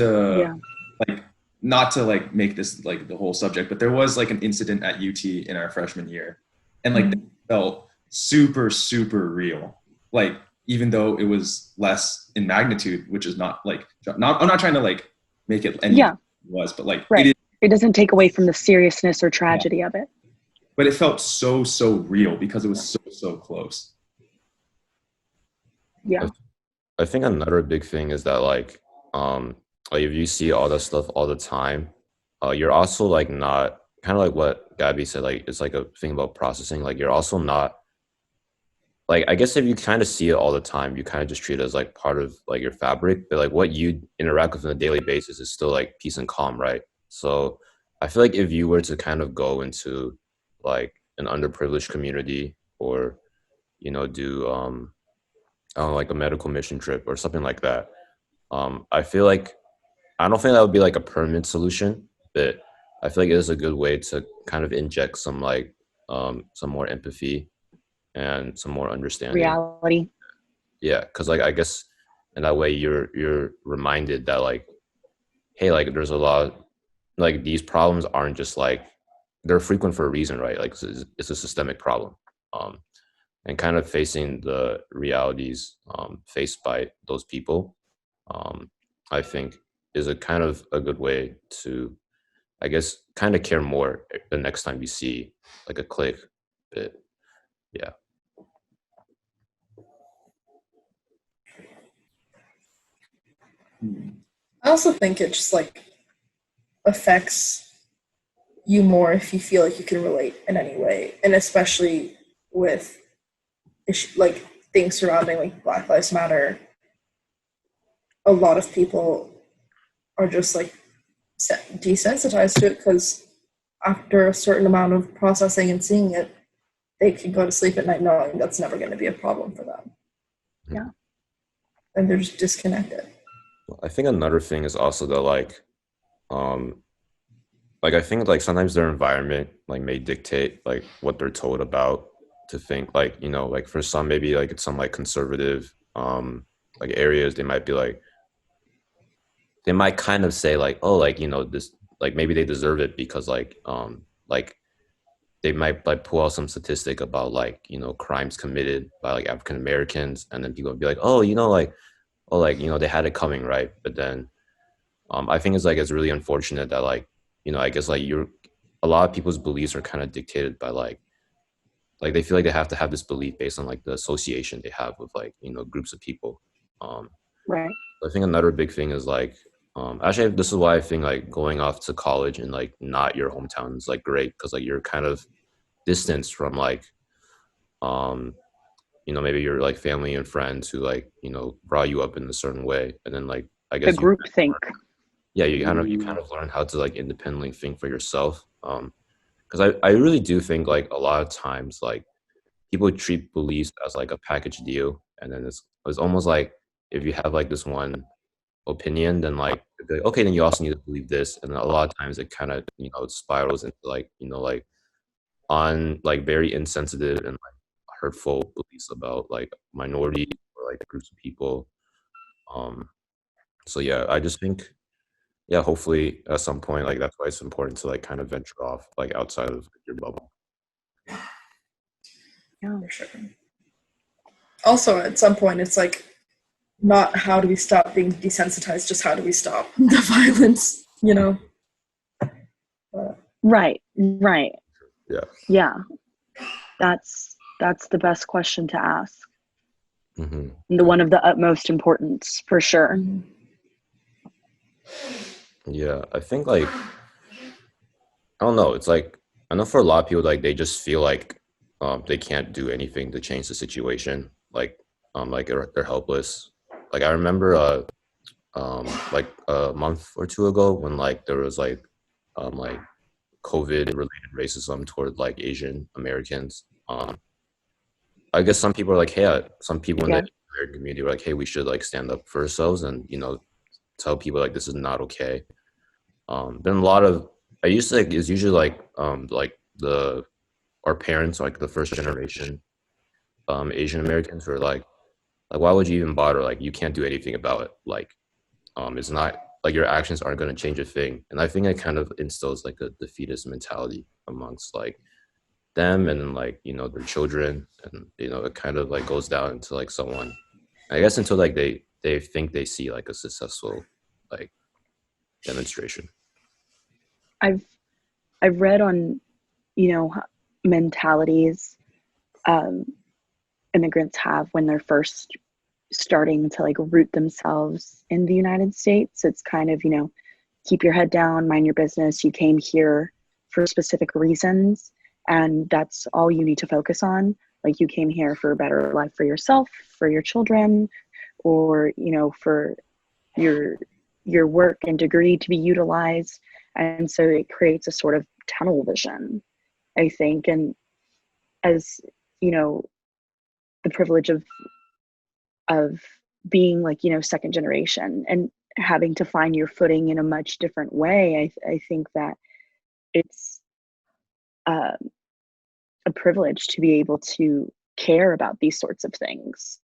like not to like make this like the whole subject, but there was like an incident at UT in our freshman year, and like it felt super, super real. Like even though it was less in magnitude, which is not like I'm not trying to like make it any was, but like right. It doesn't take away from the seriousness or tragedy of it. But it felt so, so real because it was so, so close. Yeah. I think another big thing is that like if you see all that stuff all the time, you're also like not kind of like what Gaby said, like it's like a thing about processing. Like you're also not like, I guess if you kind of see it all the time, you kind of just treat it as like part of like your fabric, but like what you interact with on a daily basis is still like peace and calm, right? So I feel like if you were to kind of go into like an underprivileged community or, do, I don't know, like a medical mission trip or something like that. I feel like, I don't think that would be like a permanent solution, but I feel like it is a good way to kind of inject some like, some more empathy and some more understanding. Reality. Yeah, because like I guess in that way you're reminded that like, hey, like there's a lot, like these problems aren't just like, they're frequent for a reason, right? Like it's a systemic problem, and kind of facing the realities faced by those people, I think is a kind of a good way to, I guess, kind of care more the next time you see like a clique bit. Yeah. I also think it just like affects you more if you feel like you can relate in any way, and especially with like things surrounding like Black Lives Matter. A lot of people are just like desensitized to it because after a certain amount of processing and seeing it, they can go to sleep at night knowing that's never going to be a problem for them. Yeah. And they're just disconnected. I think another thing is also that like I think like sometimes their environment like may dictate like what they're told about to think, like, you know, like for some maybe like it's some like conservative like areas, they might be like, they might kind of say like, oh, like, you know, this, like maybe they deserve it because like they might like pull out some statistic about like, you know, crimes committed by like African Americans, and then people would be like, oh, you know, like, oh, like, you know, they had it coming, right? But then I think it's like it's really unfortunate that like, you know, I guess like a lot of people's beliefs are kind of dictated by like they feel like they have to have this belief based on like the association they have with like, you know, groups of people. Um, Right. I think another big thing is like, actually, this is why I think like going off to college and like not your hometown is like great, because like you're kind of distanced from like, um, you know, maybe your like family and friends who like, you know, brought you up in a certain way, and then like I The guess you group think. yeah, you kind of learn how to like independently think for yourself. Because I really do think like a lot of times like people treat beliefs as like a package deal, and then it's almost like if you have like this one opinion, then like, okay, then you also need to believe this, and a lot of times it kind of, you know, spirals into like, you know, like on like very insensitive and like hurtful beliefs about like minorities or like groups of people. Um, so yeah, I just think, yeah, hopefully at some point, like that's why it's important to like kind of venture off like outside of your bubble. Yeah. For sure. Also, at some point, it's like not how do we stop being desensitized, just how do we stop the violence, you know? Right. Right. Yeah. Yeah. That's the best question to ask. Mm-hmm. The one of the utmost importance, for sure. Mm-hmm. Yeah, I think like, I don't know. It's like, I know for a lot of people, like they just feel like they can't do anything to change the situation. Like they're helpless. Like I remember like a month or two ago when like there was like COVID related racism toward like Asian Americans. I guess some people are like, hey, some people in the Yeah. American community were like, hey, we should like stand up for ourselves and, you know, tell people like this is not okay. Then a lot of, I used to like, it's usually like the our parents, like the first generation Asian Americans, were like why would you even bother? Like you can't do anything about it. Like it's not like your actions aren't going to change a thing. And I think it kind of instills like a defeatist mentality amongst like them, and then like, you know, their children, and you know it kind of like goes down into like someone, I guess, until like they think they see like a successful like demonstration. I've read on, you know, mentalities immigrants have when they're first starting to like root themselves in the United States. It's kind of, you know, keep your head down, mind your business. You came here for specific reasons, and that's all you need to focus on. Like you came here for a better life for yourself, for your children, or, you know, for your work and degree to be utilized. And so it creates a sort of tunnel vision, I think. And as, you know, the privilege of being like, you know, second generation and having to find your footing in a much different way, I think that it's uh, a privilege to be able to care about these sorts of things,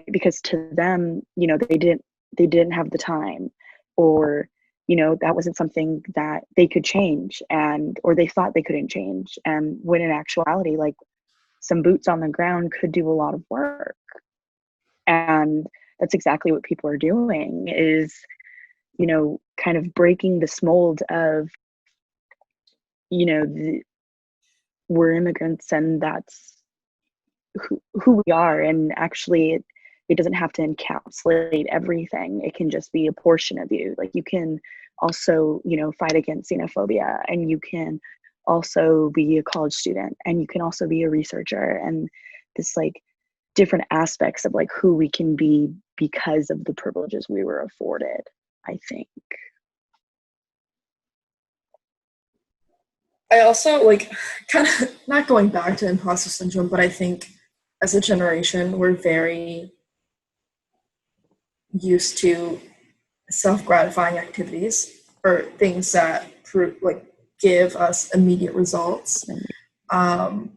because to them, you know, they didn't have the time, or, you know, that wasn't something that they could change, and or they thought they couldn't change, and when in actuality, like some boots on the ground could do a lot of work. And that's exactly what people are doing, is, you know, kind of breaking this mold of, you know, we're immigrants and that's who we are. And actually it doesn't have to encapsulate everything. It can just be a portion of you. Like you can also, fight against xenophobia, and you can also be a college student, and you can also be a researcher, and this like different aspects of like who we can be because of the privileges we were afforded, I think. I also like kind of not going back to imposter syndrome, but I think as a generation, we're very used to self-gratifying activities or things that give us immediate results. And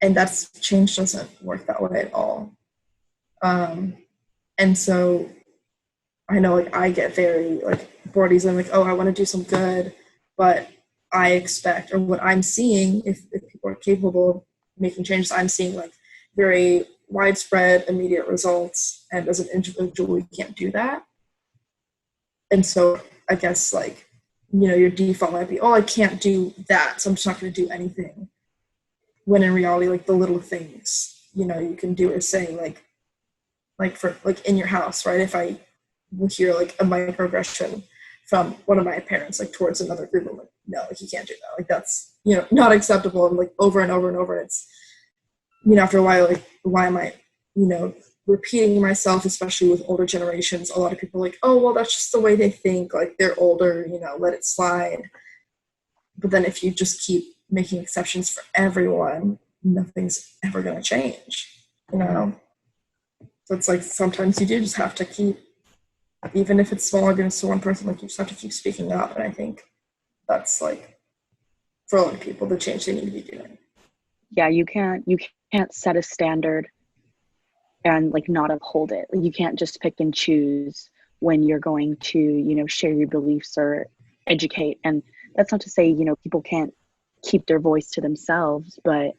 that's change doesn't work that way at all. And so I know like I get very like bored easily. I'm like, oh, I want to do some good, but I expect, or what I'm seeing, if people are capable of making changes, I'm seeing like very widespread immediate results, and as an individual you can't do that. And so I guess like, your default might be, oh, I can't do that, so I'm just not going to do anything, when in reality like the little things you can do is say like for like in your house, right? If I will hear like a microaggression from one of my parents like towards another group, I'm like, no, like you can't do that, like that's not acceptable, and like over and over and over, it's after a while, like, why am I repeating myself, especially with older generations? A lot of people are like, oh, well, that's just the way they think, like they're older, let it slide. But then if you just keep making exceptions for everyone, nothing's ever going to change, So it's like sometimes you do just have to keep, even if it's small against one person, like you just have to keep speaking up. And I think that's like, for a lot of people, the change they need to be doing. Yeah, you can't set a standard and like not uphold it. Like, you can't just pick and choose when you're going to, share your beliefs or educate. And that's not to say, people can't keep their voice to themselves, but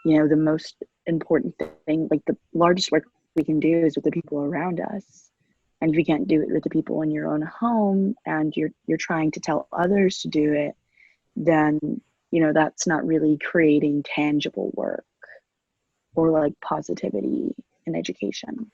the most important thing, like the largest work we can do is with the people around us. And if you can't do it with the people in your own home, and you're trying to tell others to do it, then that's not really creating tangible work or like positivity in education.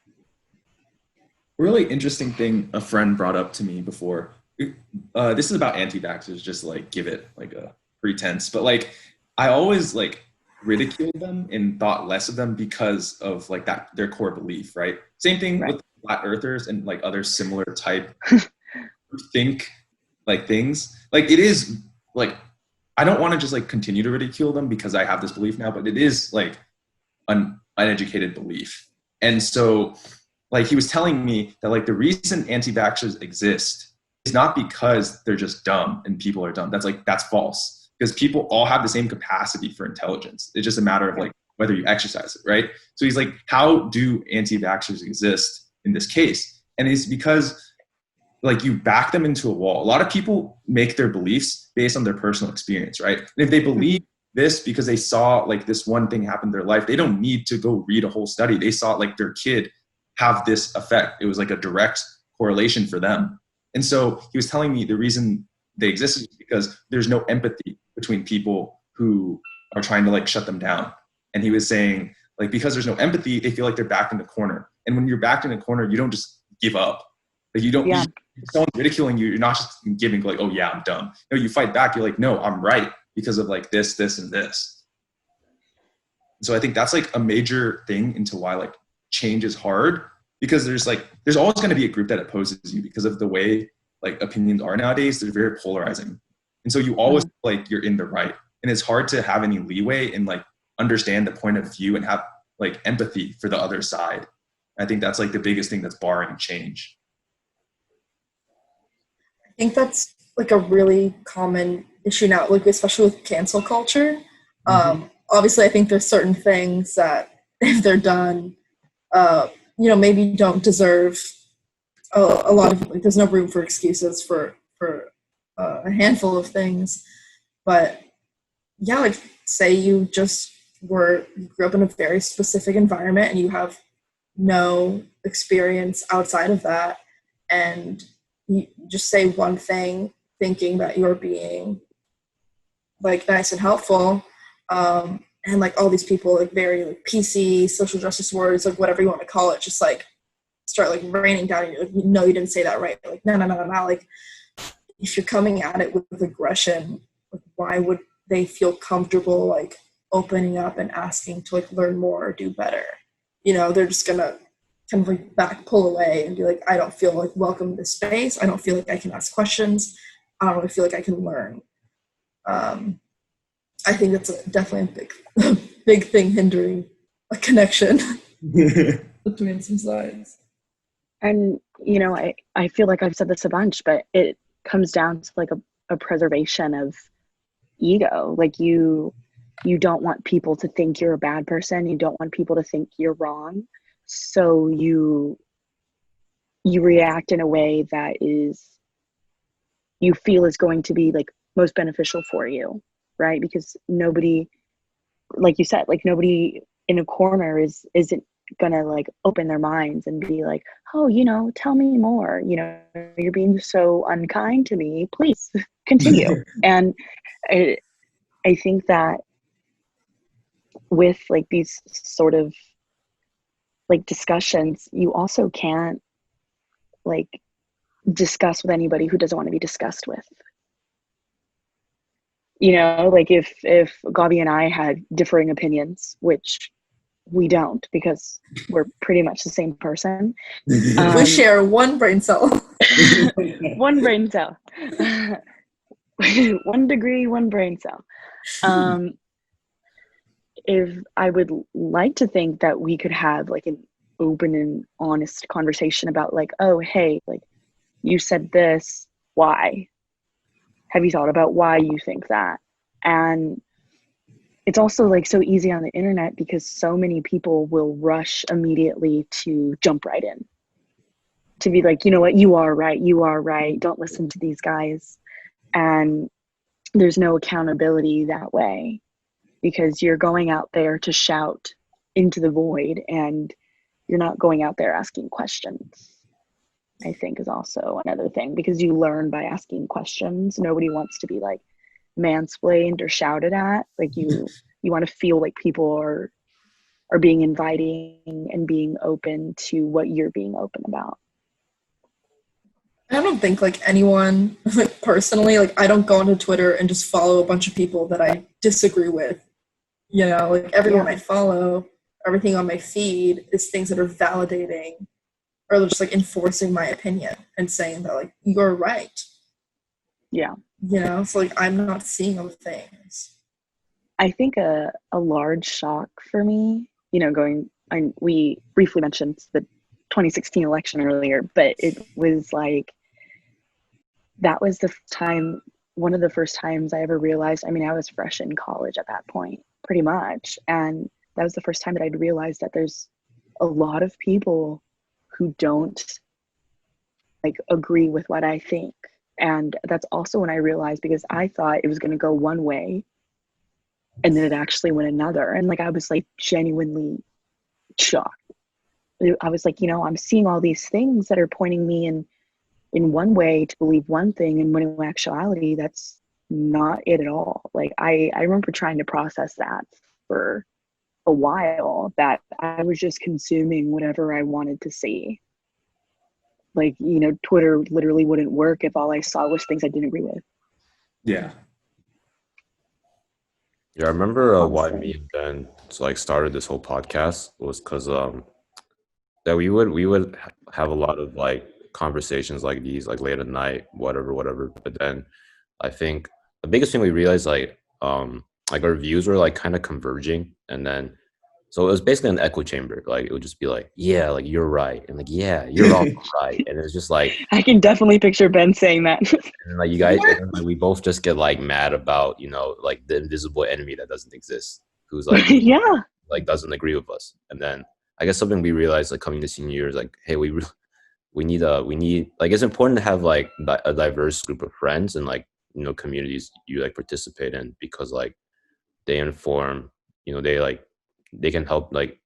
Really interesting thing a friend brought up to me before. This is about anti-vaxxers, just like give it like a pretense, but like I always like ridiculed them and thought less of them because of like that their core belief, right? Same thing with flat earthers and like other similar type think like things. Like it is like, I don't want to just like continue to ridicule them because I have this belief now, but it is like an uneducated belief. And so like he was telling me that like the reason anti-vaxxers exist is not because they're just dumb and people are dumb. That's false, because people all have the same capacity for intelligence. It's just a matter of like whether you exercise it, right? So he's like, how do anti-vaxxers exist in this case? And it's because like you back them into a wall. A lot of people make their beliefs based on their personal experience, right? And if they believe this because they saw like this one thing happen in their life, they don't need to go read a whole study. They saw like their kid have this effect. It was like a direct correlation for them. And so he was telling me the reason they exist is because there's no empathy between people who are trying to like shut them down. And he was saying like, because there's no empathy, they feel like they're backed in the corner. And when you're backed in a corner, you don't just give up. Like you don't, if someone's ridiculing you, you're not just giving like, oh yeah, I'm dumb. No, you fight back. You're like, no, I'm right because of like this, this, and this. So I think that's like a major thing into why like change is hard, because there's always going to be a group that opposes you because of the way like opinions are nowadays. They're very polarizing. And so you always like you're in the right, and it's hard to have any leeway and like understand the point of view and have like empathy for the other side. I think that's like the biggest thing that's barring change. I think that's like a really common issue now, like especially with cancel culture. Obviously, I think there's certain things that if they're done, maybe don't deserve a lot of, like, there's no room for excuses for a handful of things. But yeah, like say you grew up in a very specific environment and you have no experience outside of that, and you just say one thing thinking that you're being like nice and helpful, And like all these people, like very like PC, social justice warriors, like whatever you want to call it, just like start like raining down on you. Like, no, you didn't say that right. Like, no, no, no, no, no. Like, if you're coming at it with aggression, like, why would they feel comfortable like opening up and asking to like learn more or do better? You know, they're just gonna kind of like pull away and be like, I don't feel like welcome in this space. I don't feel like I can ask questions. I don't really feel like I can learn. I think that's definitely a big thing hindering a connection between some sides. And, you know, I feel like I've said this a bunch, but it comes down to like a preservation of ego. Like you don't want people to think you're a bad person. You don't want people to think you're wrong. So you react in a way that you feel is going to be like most beneficial for you, right? Because nobody, like you said, like nobody in a corner isn't gonna like open their minds and be like, oh, you know, tell me more, you know, you're being so unkind to me, please continue. And I think that with like these sort of like discussions, you also can't like discuss with anybody who doesn't want to be discussed with. You know, like if Gaby and I had differing opinions, which we don't because we're pretty much the same person. We share one brain cell. One brain cell. 1 degree, one brain cell. If I would like to think that we could have like an open and honest conversation about like, oh, hey, like you said this, why? Have you thought about why you think that? And it's also like so easy on the internet because so many people will rush immediately to jump right in. To be like, you know what, you are right. Don't listen to these guys. And there's no accountability that way because you're going out there to shout into the void and you're not going out there asking questions. I think is also another thing because you learn by asking questions. Nobody wants to be like mansplained or shouted at. Like you want to feel like people are being inviting and being open to what you're being open about. I don't think like anyone like personally, like I don't go onto Twitter and just follow a bunch of people that I disagree with. You know, like everyone I follow, everything on my feed is things that are validating or just like enforcing my opinion and saying that like you're right. Yeah. You know, so like I'm not seeing those things. I think a large shock for me, you know, we briefly mentioned the 2016 election earlier, but it was like that was one of the first times I ever realized, I mean, I was fresh in college at that point, pretty much. And that was the first time that I'd realized that there's a lot of people who don't like agree with what I think. And that's also when I realized because I thought it was going to go one way and then it actually went another. And like, I was like genuinely shocked. I was like, you know, I'm seeing all these things that are pointing me in one way to believe one thing. And when in actuality, that's not it at all. Like I remember trying to process that for a while, that I was just consuming whatever I wanted to see. Like, you know, Twitter literally wouldn't work if all I saw was things I didn't agree with. Yeah. Yeah, I remember why me and Ben like started this whole podcast was because that we would have a lot of like conversations like these like late at night, whatever. But then I think the biggest thing we realized like our views were like kind of converging, and then so it was basically an echo chamber. Like it would just be like, yeah, like you're right, and like yeah, you're all right, and it's just like I can definitely picture Ben saying that. and like you guys, and then, like we both just get like mad about like the invisible enemy that doesn't exist, who's like yeah, like doesn't agree with us, and then I guess something we realized like coming to senior year is like, hey, we need like it's important to have like a diverse group of friends and like communities you like participate in because like they inform they can help like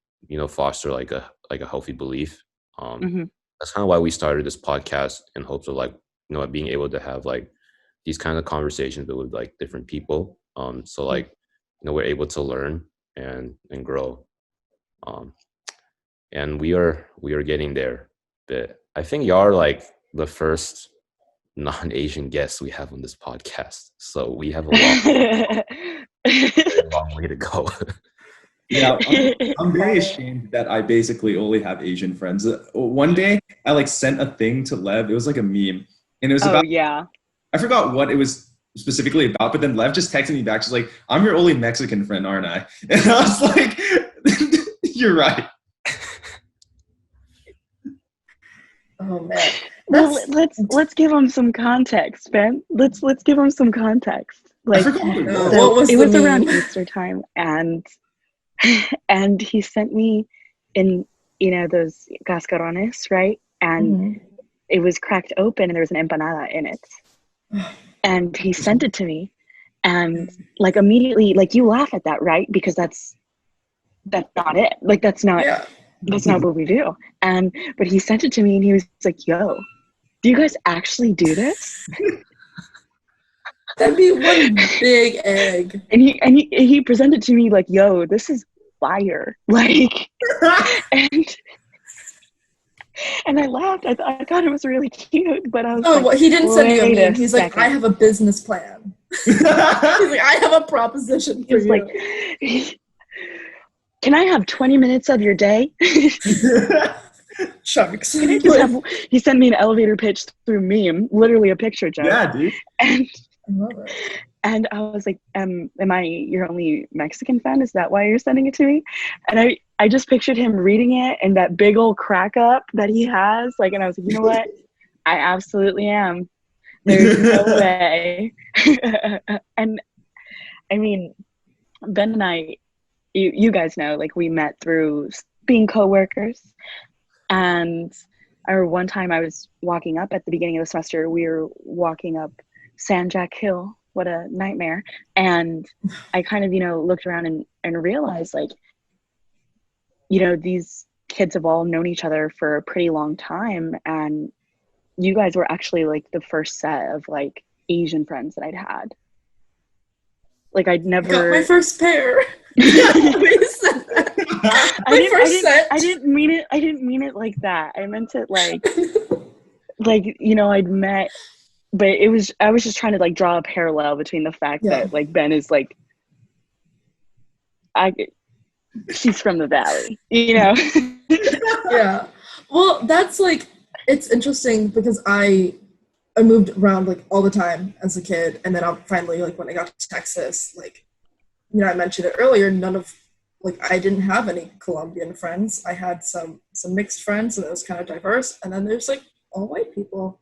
foster like a healthy belief. That's kind of why we started this podcast in hopes of like being able to have like these kind of conversations with like different people so like we're able to learn and grow. And we are getting there. But I think y'all are like the first non-Asian guests we have on this podcast, so we have a long way to go. Yeah, I'm very ashamed that I basically only have Asian friends. One day I like sent a thing to Lev. It was like a meme, and it was about, yeah, I forgot what it was specifically about, but then Lev just texted me back. She's like, "I'm your only Mexican friend, aren't I?" And I was like, "You're right." Oh man. well, let's give them some context, Ben. Let's give them some context. I Like, forgot what it was. What was it the was around meme? Easter time, and he sent me in, those cascarones, right? And it was cracked open, and there was an empanada in it. And he sent it to me, and like immediately, like you laugh at that, right? Because that's not it. Like that's not what we do. But he sent it to me, and he was like, "Yo, do you guys actually do this?" That'd be one big egg. And he presented to me like, "Yo, this is fire!" Like, and I laughed. I thought it was really cute, but I was like, well, he didn't send you a "Wait meme. He's like, second." I have a business plan. He's like, I have a proposition He for was you. like, "Can I have 20 minutes of your day?" Sharks. He sent me an elevator pitch through meme, literally a picture, Joe. Yeah, dude. And I love it. And I was like, am I your only Mexican fan? Is that why you're sending it to me? And I just pictured him reading it and that big old crack up that he has. Like, and I was like, you know what? I absolutely am. There's no way. And I mean, Ben and I, you guys know, like we met through being coworkers. And I remember one time I was walking up at the beginning of the semester, we were walking up San Jack Hill. What a nightmare. And I kind of, looked around and realized like, these kids have all known each other for a pretty long time. And you guys were actually like the first set of like Asian friends that I'd had. Like I'd never. Got my first pair. I didn't mean it. I didn't mean it like that. I meant it like, I'd met. But I was just trying to like draw a parallel between the fact that like Ben is like, she's from the valley, Yeah. Well, that's like, it's interesting because I moved around like all the time as a kid, and then I finally like when I got to Texas, like, I mentioned it earlier, I didn't have any Colombian friends. I had some mixed friends, and it was kind of diverse, and then there's like all white people.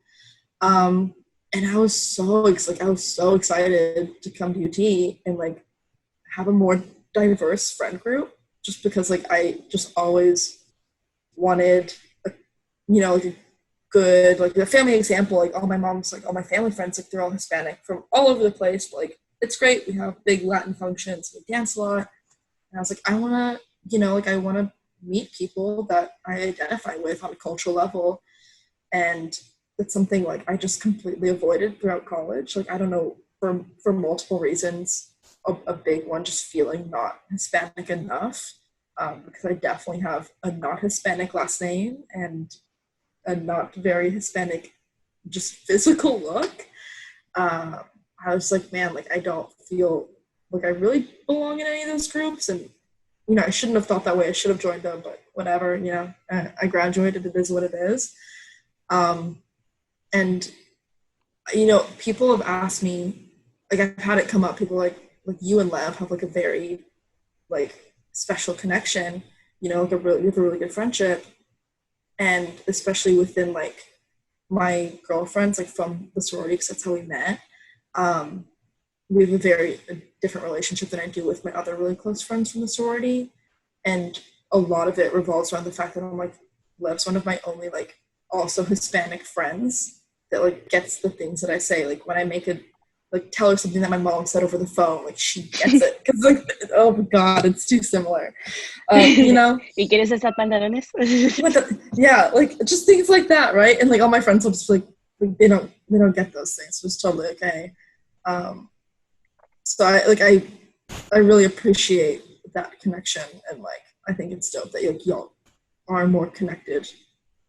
And I was so excited to come to UT and like have a more diverse friend group, just because like I just always wanted like a good, like a family example. Like all my family friends, like they're all Hispanic from all over the place, but like it's great. We have big Latin functions, we dance a lot. And I was like, I want to meet people that I identify with on a cultural level. And it's something like I just completely avoided throughout college. Like, I don't know, for multiple reasons, a big one, just feeling not Hispanic enough, because I definitely have a not Hispanic last name and a not very Hispanic just physical look. I was like, man, like I don't feel like I really belong in any of those groups. And, I shouldn't have thought that way. I should have joined them, but whatever, I graduated. It is what it is. And, people have asked me, like I've had it come up, people like you and Lev have like a very like special connection, like we have a really good friendship. And especially within like my girlfriends, like from the sorority, because that's how we met, we have a different relationship than I do with my other really close friends from the sorority. And a lot of it revolves around the fact that I'm like, Lev's one of my only like also Hispanic friends that like gets the things that I say. Like when I make tell her something that my mom said over the phone, like she gets it, because like, oh my god, it's too similar. ¿Y quieres esas pantalones? Yeah, like just things like that, right? And like all my friends will just like they don't get those things, so it's totally okay. So I I really appreciate that connection, and like I think it's dope that like y'all are more connected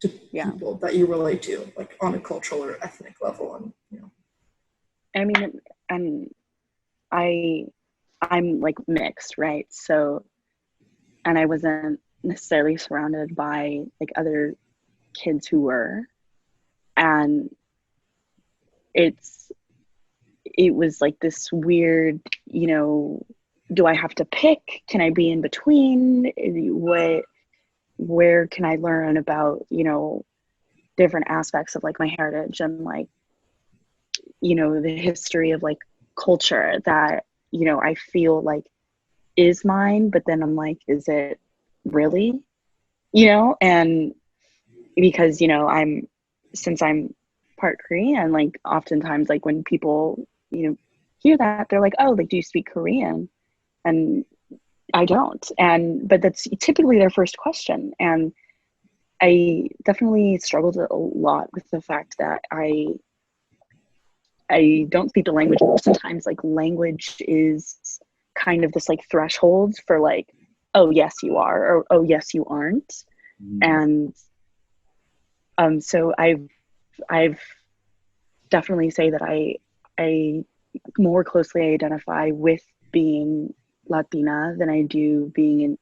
to people that you relate to, like on a cultural or ethnic level, and you know. I mean, and I'm like mixed, right? So, and I wasn't necessarily surrounded by like other kids who were, and it was like this weird, you know, do I have to pick? Can I be in between? Where can I learn about, you know, different aspects of like my heritage and like, you know, the history of like culture that, you know, I feel like is mine, but then I'm like, is it really? You know, and because, you know, since I'm part Korean, like oftentimes like when people, you know, hear that, they're like, oh, like, do you speak Korean? And I don't. But that's typically their first question. And I definitely struggled a lot with the fact that I don't speak the language. Sometimes like language is kind of this like threshold for like, oh yes you are, or oh yes you aren't. And so I've definitely say that I more closely identify with being Latina than I do being an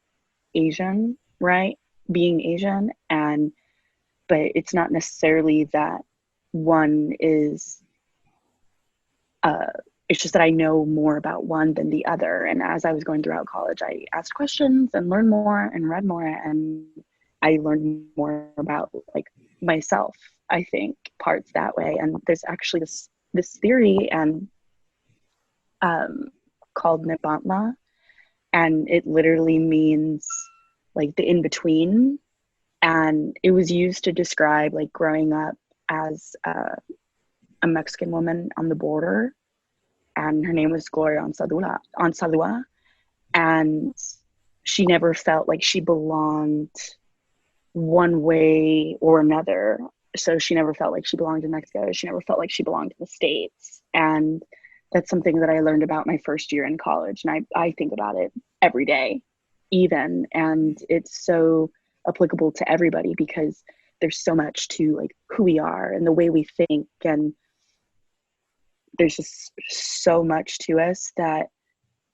Asian, right? Being Asian, but it's not necessarily that one is it's just that I know more about one than the other. And as I was going throughout college, I asked questions and learned more and read more, and I learned more about like myself, I think, parts that way. And there's actually this theory and called Nibantla, and it literally means like the in-between. And it was used to describe like growing up as a Mexican woman on the border, and her name was Gloria Anzaldúa, and she never felt like she belonged one way or another. So she never felt like she belonged in Mexico. She never felt like she belonged in the States. And that's something that I learned about my first year in college. And I think about it every day, even. And it's so applicable to everybody because there's so much to like who we are and the way we think. And there's just so much to us that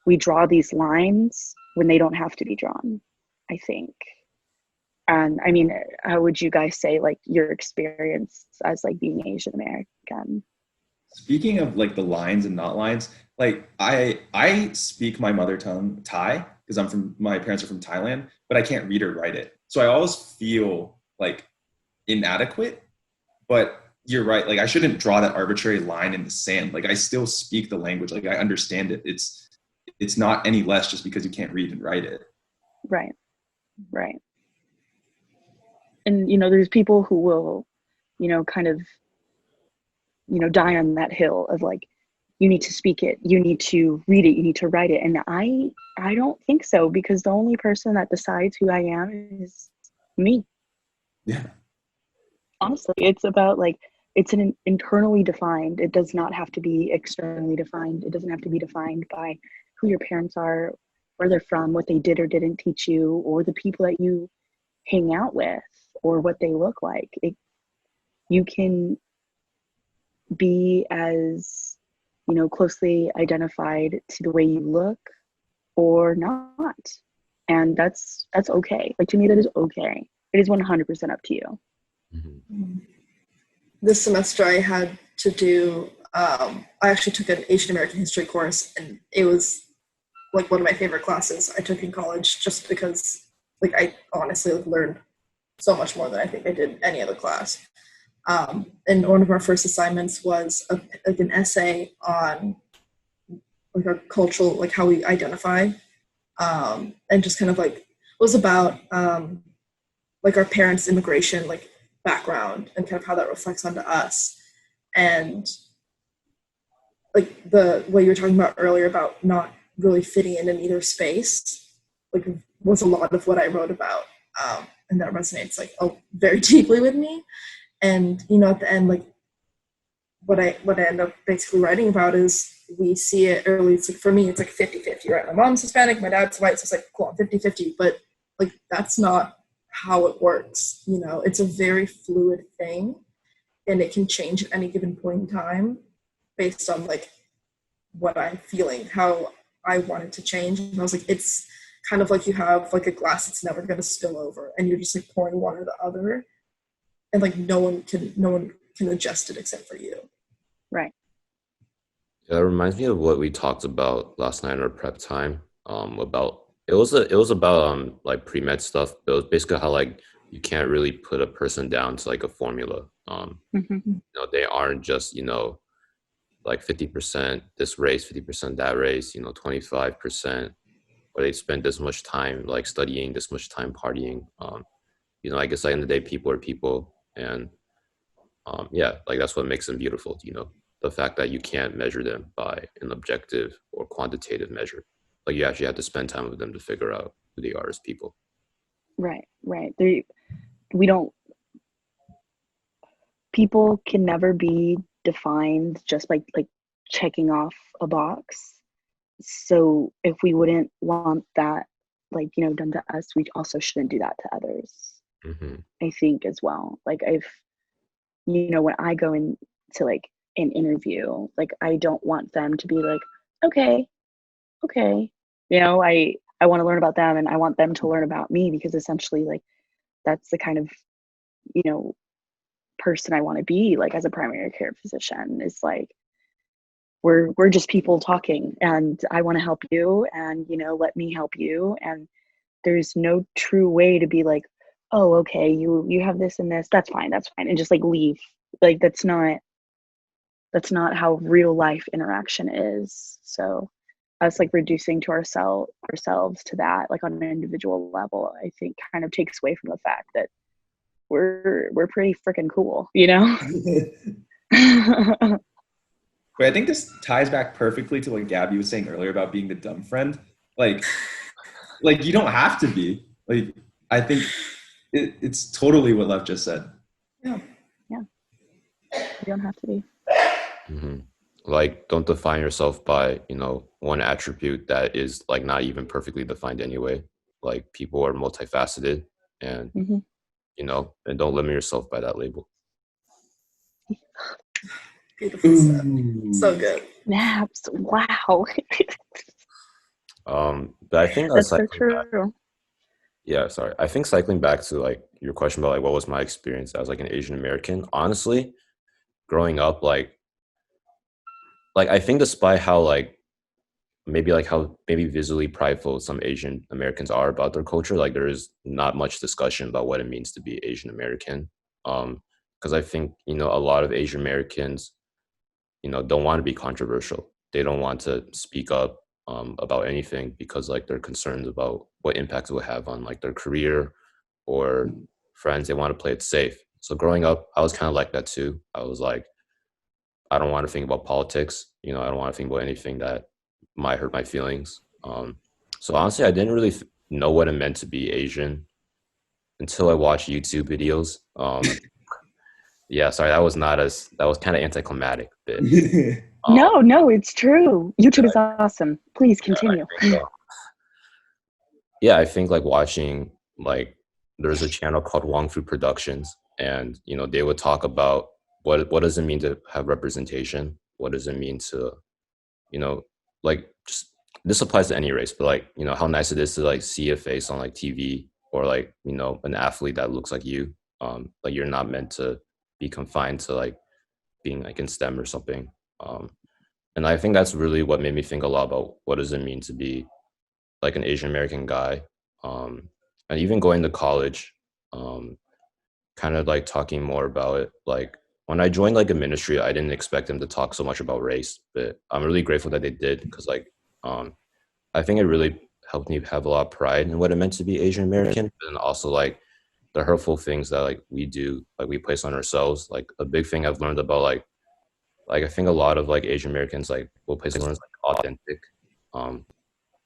we draw these lines when they don't have to be drawn, I think. And I mean, how would you guys say like your experience as like being Asian American? Speaking of like the lines and not lines, like I speak my mother tongue Thai because my parents are from Thailand, but I can't read or write it. So I always feel like inadequate, but you're right. Like I shouldn't draw that arbitrary line in the sand. Like I still speak the language. Like I understand it. It's not any less just because you can't read and write it. Right. And, you know, there's people who will, you know, kind of, you know, die on that hill of like, you need to speak it, you need to read it, you need to write it. And I don't think so, because the only person that decides who I am is me. Yeah. Honestly, it's about like, it's an internally defined. It does not have to be externally defined. It doesn't have to be defined by who your parents are, where they're from, what they did or didn't teach you, or the people that you hang out with, or what they look like. You can be as, you know, closely identified to the way you look or not. And that's okay. Like to me, that is okay. It is 100% up to you. Mm-hmm. This semester I had to do, I actually took an Asian American history course, and it was like one of my favorite classes I took in college, just because like I honestly like, learned so much more than I think I did any other class. And one of our first assignments was like an essay on like our cultural, like how we identify, and just kind of like was about like our parents' immigration like background and kind of how that reflects onto us. And like the what you were talking about earlier about not really fitting in either space, like was a lot of what I wrote about, and that resonates like very deeply with me. And you know, at the end, like what I end up basically writing about is we see it early. It's like, for me, it's like 50-50, right? My mom's Hispanic, my dad's white, so it's like, cool, I'm 50-50. But like, that's not how it works. You know, it's a very fluid thing, and it can change at any given point in time based on like what I'm feeling, how I want it to change. And I was like, it's kind of like you have like a glass that's never going to spill over, and you're just like pouring one or the other, and like no one can adjust it except for you. Right. Yeah, it reminds me of what we talked about last night in our prep time. About it was about like pre-med stuff, but it was basically how like you can't really put a person down to like a formula. Mm-hmm. They aren't just, like 50% this race, 50% that race, 25%, or they spend this much time like studying, this much time partying. I guess at the end of the day, people are people, and yeah, like that's what makes them beautiful. The fact that you can't measure them by an objective or quantitative measure. Like you actually have to spend time with them to figure out who they are as people. Right. We don't. People can never be defined just by like checking off a box. So if we wouldn't want that, like, done to us, we also shouldn't do that to others. Mm-hmm. I think as well. Like when I go into like an interview, like I don't want them to be like, okay. I want to learn about them and I want them to learn about me, because essentially like that's the kind of, person I want to be, like as a primary care physician, is like we're just people talking, and I want to help you, and let me help you. And there's no true way to be like, oh, okay, you have this and this, that's fine, and just like leave. Like that's not how real life interaction is. So us like reducing to ourselves to that, like on an individual level, I think kind of takes away from the fact that we're pretty freaking cool, But I think this ties back perfectly to what Gaby was saying earlier about being the dumb friend. Like you don't have to be. Like, I think it's totally what Lev just said. Yeah. You don't have to be. Mm-hmm. Like, don't define yourself by, one attribute that is like not even perfectly defined anyway. Like people are multifaceted, and, Mm-hmm. Mm-hmm. And don't limit yourself by that label. Beautiful stuff. So good. Naps. Wow. But I think that's so true. I think cycling back to like your question about like what was my experience as like an Asian American, honestly, growing up, like I think despite how like maybe visually prideful some Asian Americans are about their culture, like there is not much discussion about what it means to be Asian American. Because I think, a lot of Asian Americans, don't want to be controversial. They don't want to speak up about anything because like they're concerned about what impact it will have on like their career or friends. They want to play it safe. So growing up, I was kind of like that too. I was like, I don't want to think about politics. I don't want to think about anything that might hurt my feelings. So honestly, I didn't really know what it meant to be Asian until I watched YouTube videos. Yeah, sorry, that was kind of anticlimactic bit. No, it's true. YouTube is awesome. Please continue. Yeah, I think like watching, like there's a channel called Wong Fu Productions, and they would talk about what does it mean to have representation? What does it mean to, like just this applies to any race, but like, how nice it is to like see a face on like TV, or like, an athlete that looks like you. Like you're not meant to be confined to like being like in STEM or something. And I think that's really what made me think a lot about what does it mean to be like an Asian American guy. And even going to college, kind of like talking more about it. Like when I joined like a ministry, I didn't expect them to talk so much about race, but I'm really grateful that they did, because like I think it really helped me have a lot of pride in what it meant to be Asian American, and also like the hurtful things that like we do, like we place on ourselves. Like a big thing I've learned about like I think a lot of like Asian Americans like will place on like authentic in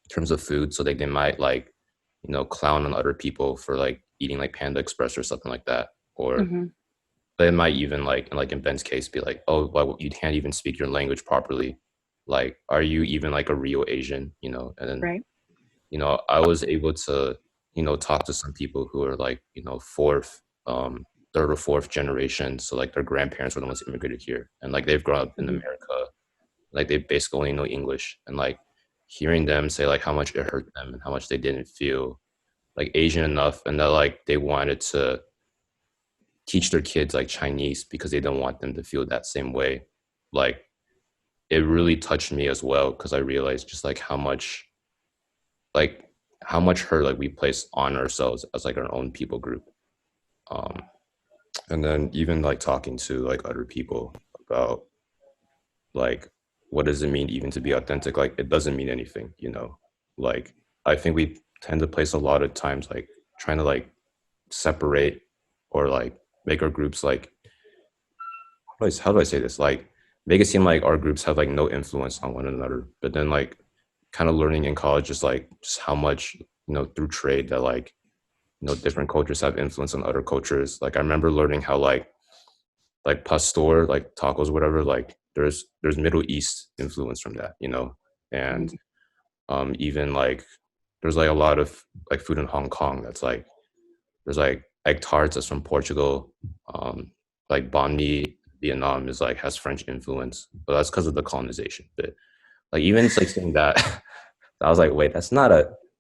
terms of food. So like they might like, clown on other people for like eating like Panda Express or something like that, or they might even like in Ben's case be like, oh, well, you can't even speak your language properly. Like, are you even like a real Asian? You know, and then Right. you know, I was able to, you know, talk to some people who are like, you know, third or fourth generation. So like their grandparents were the ones who immigrated here, and like they've grown up in Mhm. America. Like they basically only know English, and like hearing them say like how much it hurt them and how much they didn't feel like Asian enough, and that like they wanted to teach their kids like Chinese because they don't want them to feel that same way. Like it really touched me as well, because I realized just like how much hurt like we place on ourselves as like our own people group. Um, and then even like talking to like other people about like what does it mean even to be authentic? Like it doesn't mean anything, you know. Like I think we tend to place a lot of times like trying to like separate or like make our groups like how do I say this? Like make it seem like our groups have like no influence on one another. But then like kind of learning in college is like just how much, you know, through trade that like, you know, different cultures have influence on other cultures. Like I remember learning how like pastor, like tacos, whatever, like there's Middle East influence from that, you know. And even like there's like a lot of like food in Hong Kong that's like there's like egg tarts that's from Portugal. Like banh mi, Vietnam is like has French influence, but that's because of the colonization. But like even it's like saying that, I was like, wait, that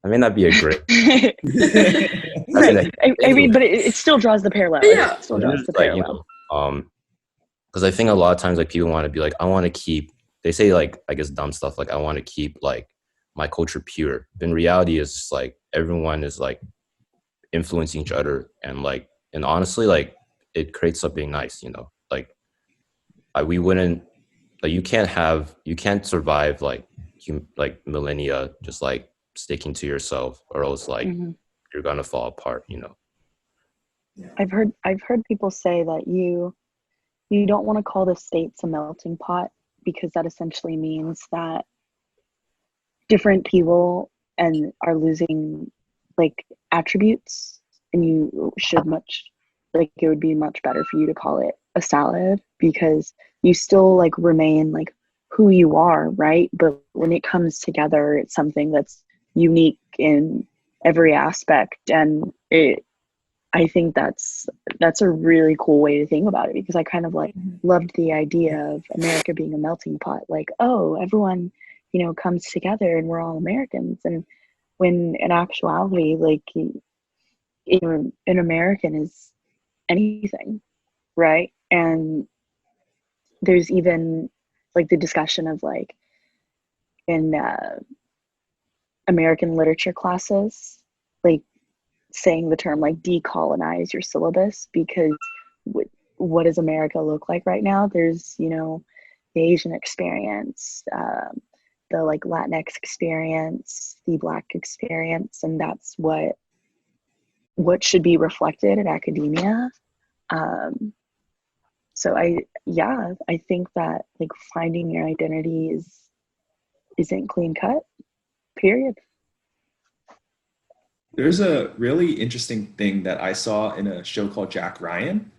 may not be a great. Right. I mean, but it still draws the parallel. Yeah. It still draws the like, parallel. you know, because I think a lot of times like people want to be like, I want to keep. They say like I guess dumb stuff like I want to keep like my culture pure. But in reality, it's just like everyone is like influencing each other, and honestly, like it creates something nice, you know. Like we wouldn't like you can't survive like millennia just like sticking to yourself, or else like Mhm. you're gonna fall apart, you know. I've heard people say that you don't want to call the states a melting pot, because that essentially means that different people and are losing like attributes, and you should much like it would be much better for you to call it a salad, because you still like remain like who you are, right? But when it comes together, it's something that's unique in every aspect, and I think that's a really cool way to think about it, because I kind of like loved the idea of America being a melting pot. Like, oh, everyone, you know, comes together and we're all Americans. And when in actuality, like, an American is anything, right? And there's even like the discussion of like in American literature classes, like saying the term like decolonize your syllabus, because what does America look like right now? There's, you know, the Asian experience, the like Latinx experience, the Black experience, and that's what should be reflected in academia. So I think that like finding your identity isn't clean cut, period. There's a really interesting thing that I saw in a show called Jack Ryan.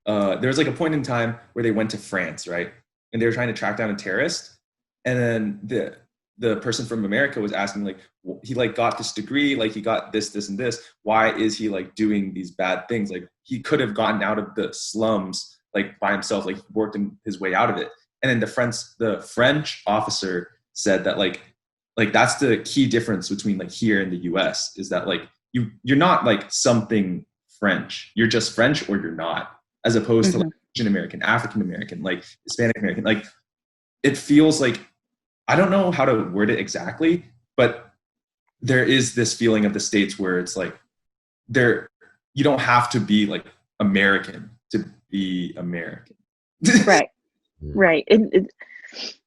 There was like a point in time where they went to France, right? And they were trying to track down a terrorist. And then the person from America was asking like, he like got this degree, like he got this, and this. Why is he like doing these bad things? Like he could have gotten out of the slums like by himself, like he worked his way out of it. And then the French officer said that like that's the key difference between like here in the US is that like you're not like something French. You're just French or you're not, as opposed to like Asian American, African American, like Hispanic American. Like it feels like, I don't know how to word it exactly, but there is this feeling of the States where it's like you don't have to be like American to be American. Right.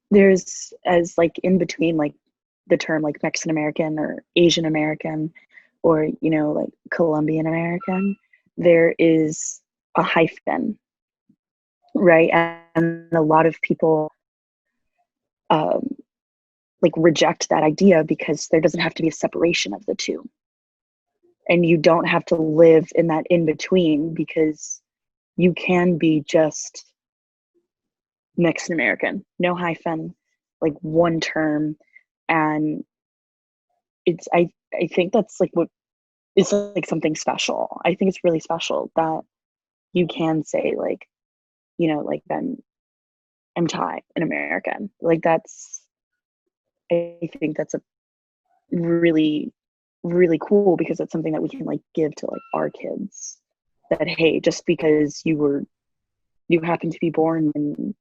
There's as like in between like the term like Mexican American or Asian American, or, you know, like Colombian American, there is a hyphen, right? And a lot of people like reject that idea because there doesn't have to be a separation of the two, and you don't have to live in that in between, because you can be just Mexican American, no hyphen, like one term. And it's I think that's like what is like something special. I think it's really special that you can say like, like I'm Thai and American. Like I think that's a really, really cool, because it's something that we can like give to like our kids, that hey, just because you happen to be born in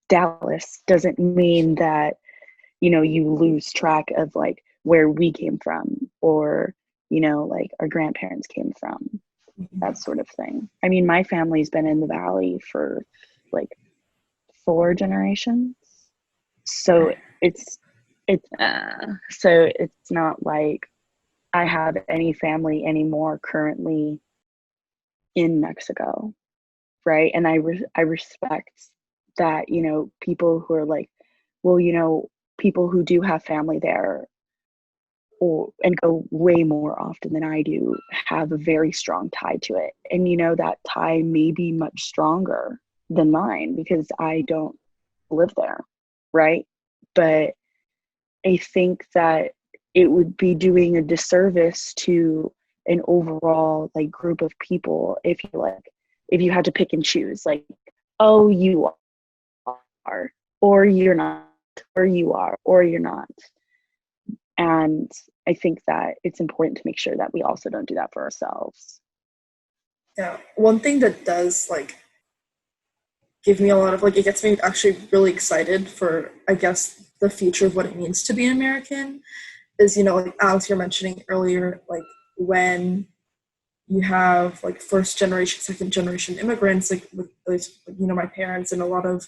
Dallas doesn't mean that you lose track of like where we came from, or like our grandparents came from, that sort of thing. I mean, my family's been in the valley for like 4 generations, so it's not like I have any family anymore currently in Mexico, right? And I respect that, people who are like, well, people who do have family there, and go way more often than I do, have a very strong tie to it. And that tie may be much stronger than mine because I don't live there, right? But I think that it would be doing a disservice to an overall like group of people if you had to pick and choose, like, oh, you are, or you're not, or you are, or you're not. And I think that it's important to make sure that we also don't do that for ourselves. Yeah, one thing that does like give me a lot of like, it gets me actually really excited for, I guess, the future of what it means to be an American is, like Alex, you're mentioning earlier, like when you have like first generation, second generation immigrants, like with at least, my parents and a lot of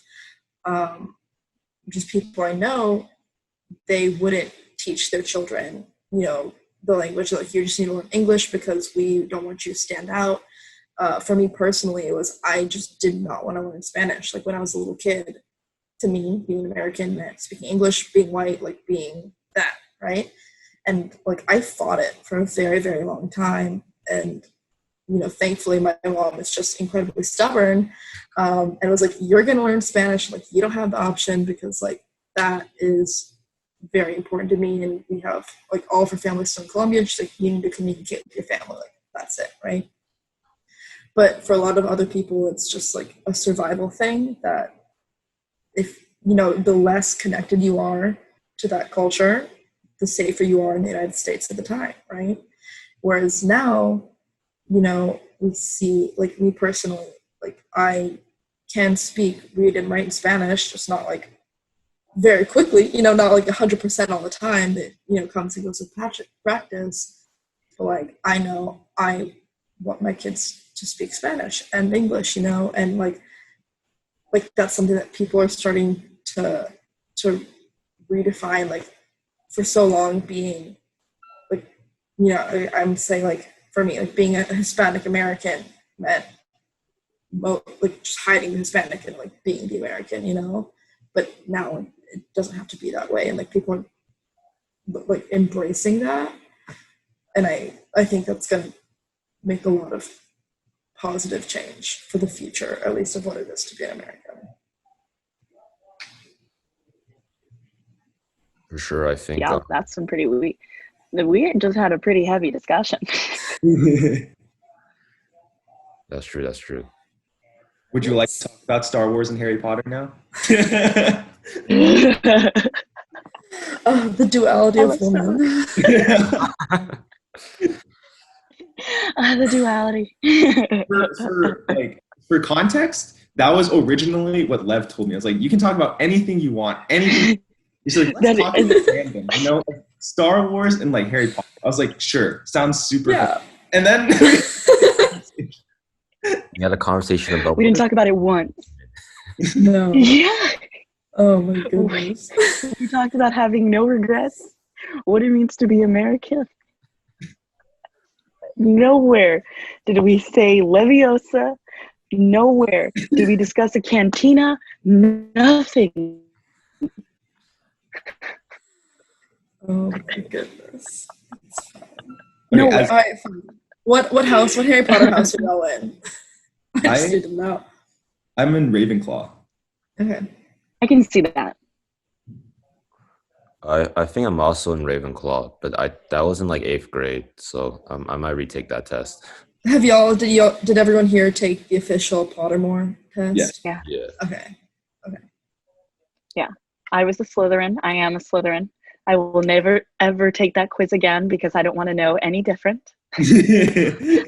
just people I know, they wouldn't teach their children, the language. Like, you just need to learn English because we don't want you to stand out. For me personally, it was, I just did not want to learn Spanish. Like when I was a little kid, to me, being American meant speaking English, being white, like being that, right? And like I fought it for a very, very long time. And, thankfully my mom is just incredibly stubborn. And was like, you're going to learn Spanish. Like, you don't have the option because like that is very important to me. And we have like all of our families still in Colombia. She's like, you need to communicate with your family. Like, that's it, right? But for a lot of other people, it's just like a survival thing that if, the less connected you are to that culture, the safer you are in the United States at the time, right? Whereas now, we see, like me personally, like I can speak, read, and write in Spanish, just not like very quickly, not like 100% all the time. That, comes and goes with practice. But like, I know I want my kids to speak Spanish and English, and like that's something that people are starting to redefine. Like for so long being like, I'm saying like for me, like being a Hispanic American meant like just hiding the Hispanic and like being the American, but now it doesn't have to be that way. And like people are like embracing that. And I think that's going to make a lot of positive change for the future, at least of what it is to be an American. For sure, I think. Yeah, that's some pretty we just had a pretty heavy discussion. That's true. That's true. Would you like to talk about Star Wars and Harry Potter now? The duality of women. The duality. For context, that was originally what Lev told me. I was like, you can talk about anything you want, anything. He's like, let's talk about fandom, like Star Wars and like Harry Potter. I was like, sure, sounds super fun. And then we had a conversation about. We didn't talk about it once. No. Yeah. Oh my goodness. We talked about having no regrets. What it means to be American. Nowhere did we say Leviosa. Nowhere did we discuss a cantina. Nothing. Oh my goodness. No. All right, fine. What house? What Harry Potter house are y'all in? I just I didn't know. I'm in Ravenclaw. Okay. I can see that. I think I'm also in Ravenclaw, but that was in like 8th grade, so I might retake that test. Did everyone here take the official Pottermore Yes. test? Yeah. Yeah. Okay. Yeah. I was a Slytherin. I am a Slytherin. I will never ever take that quiz again because I don't want to know any different.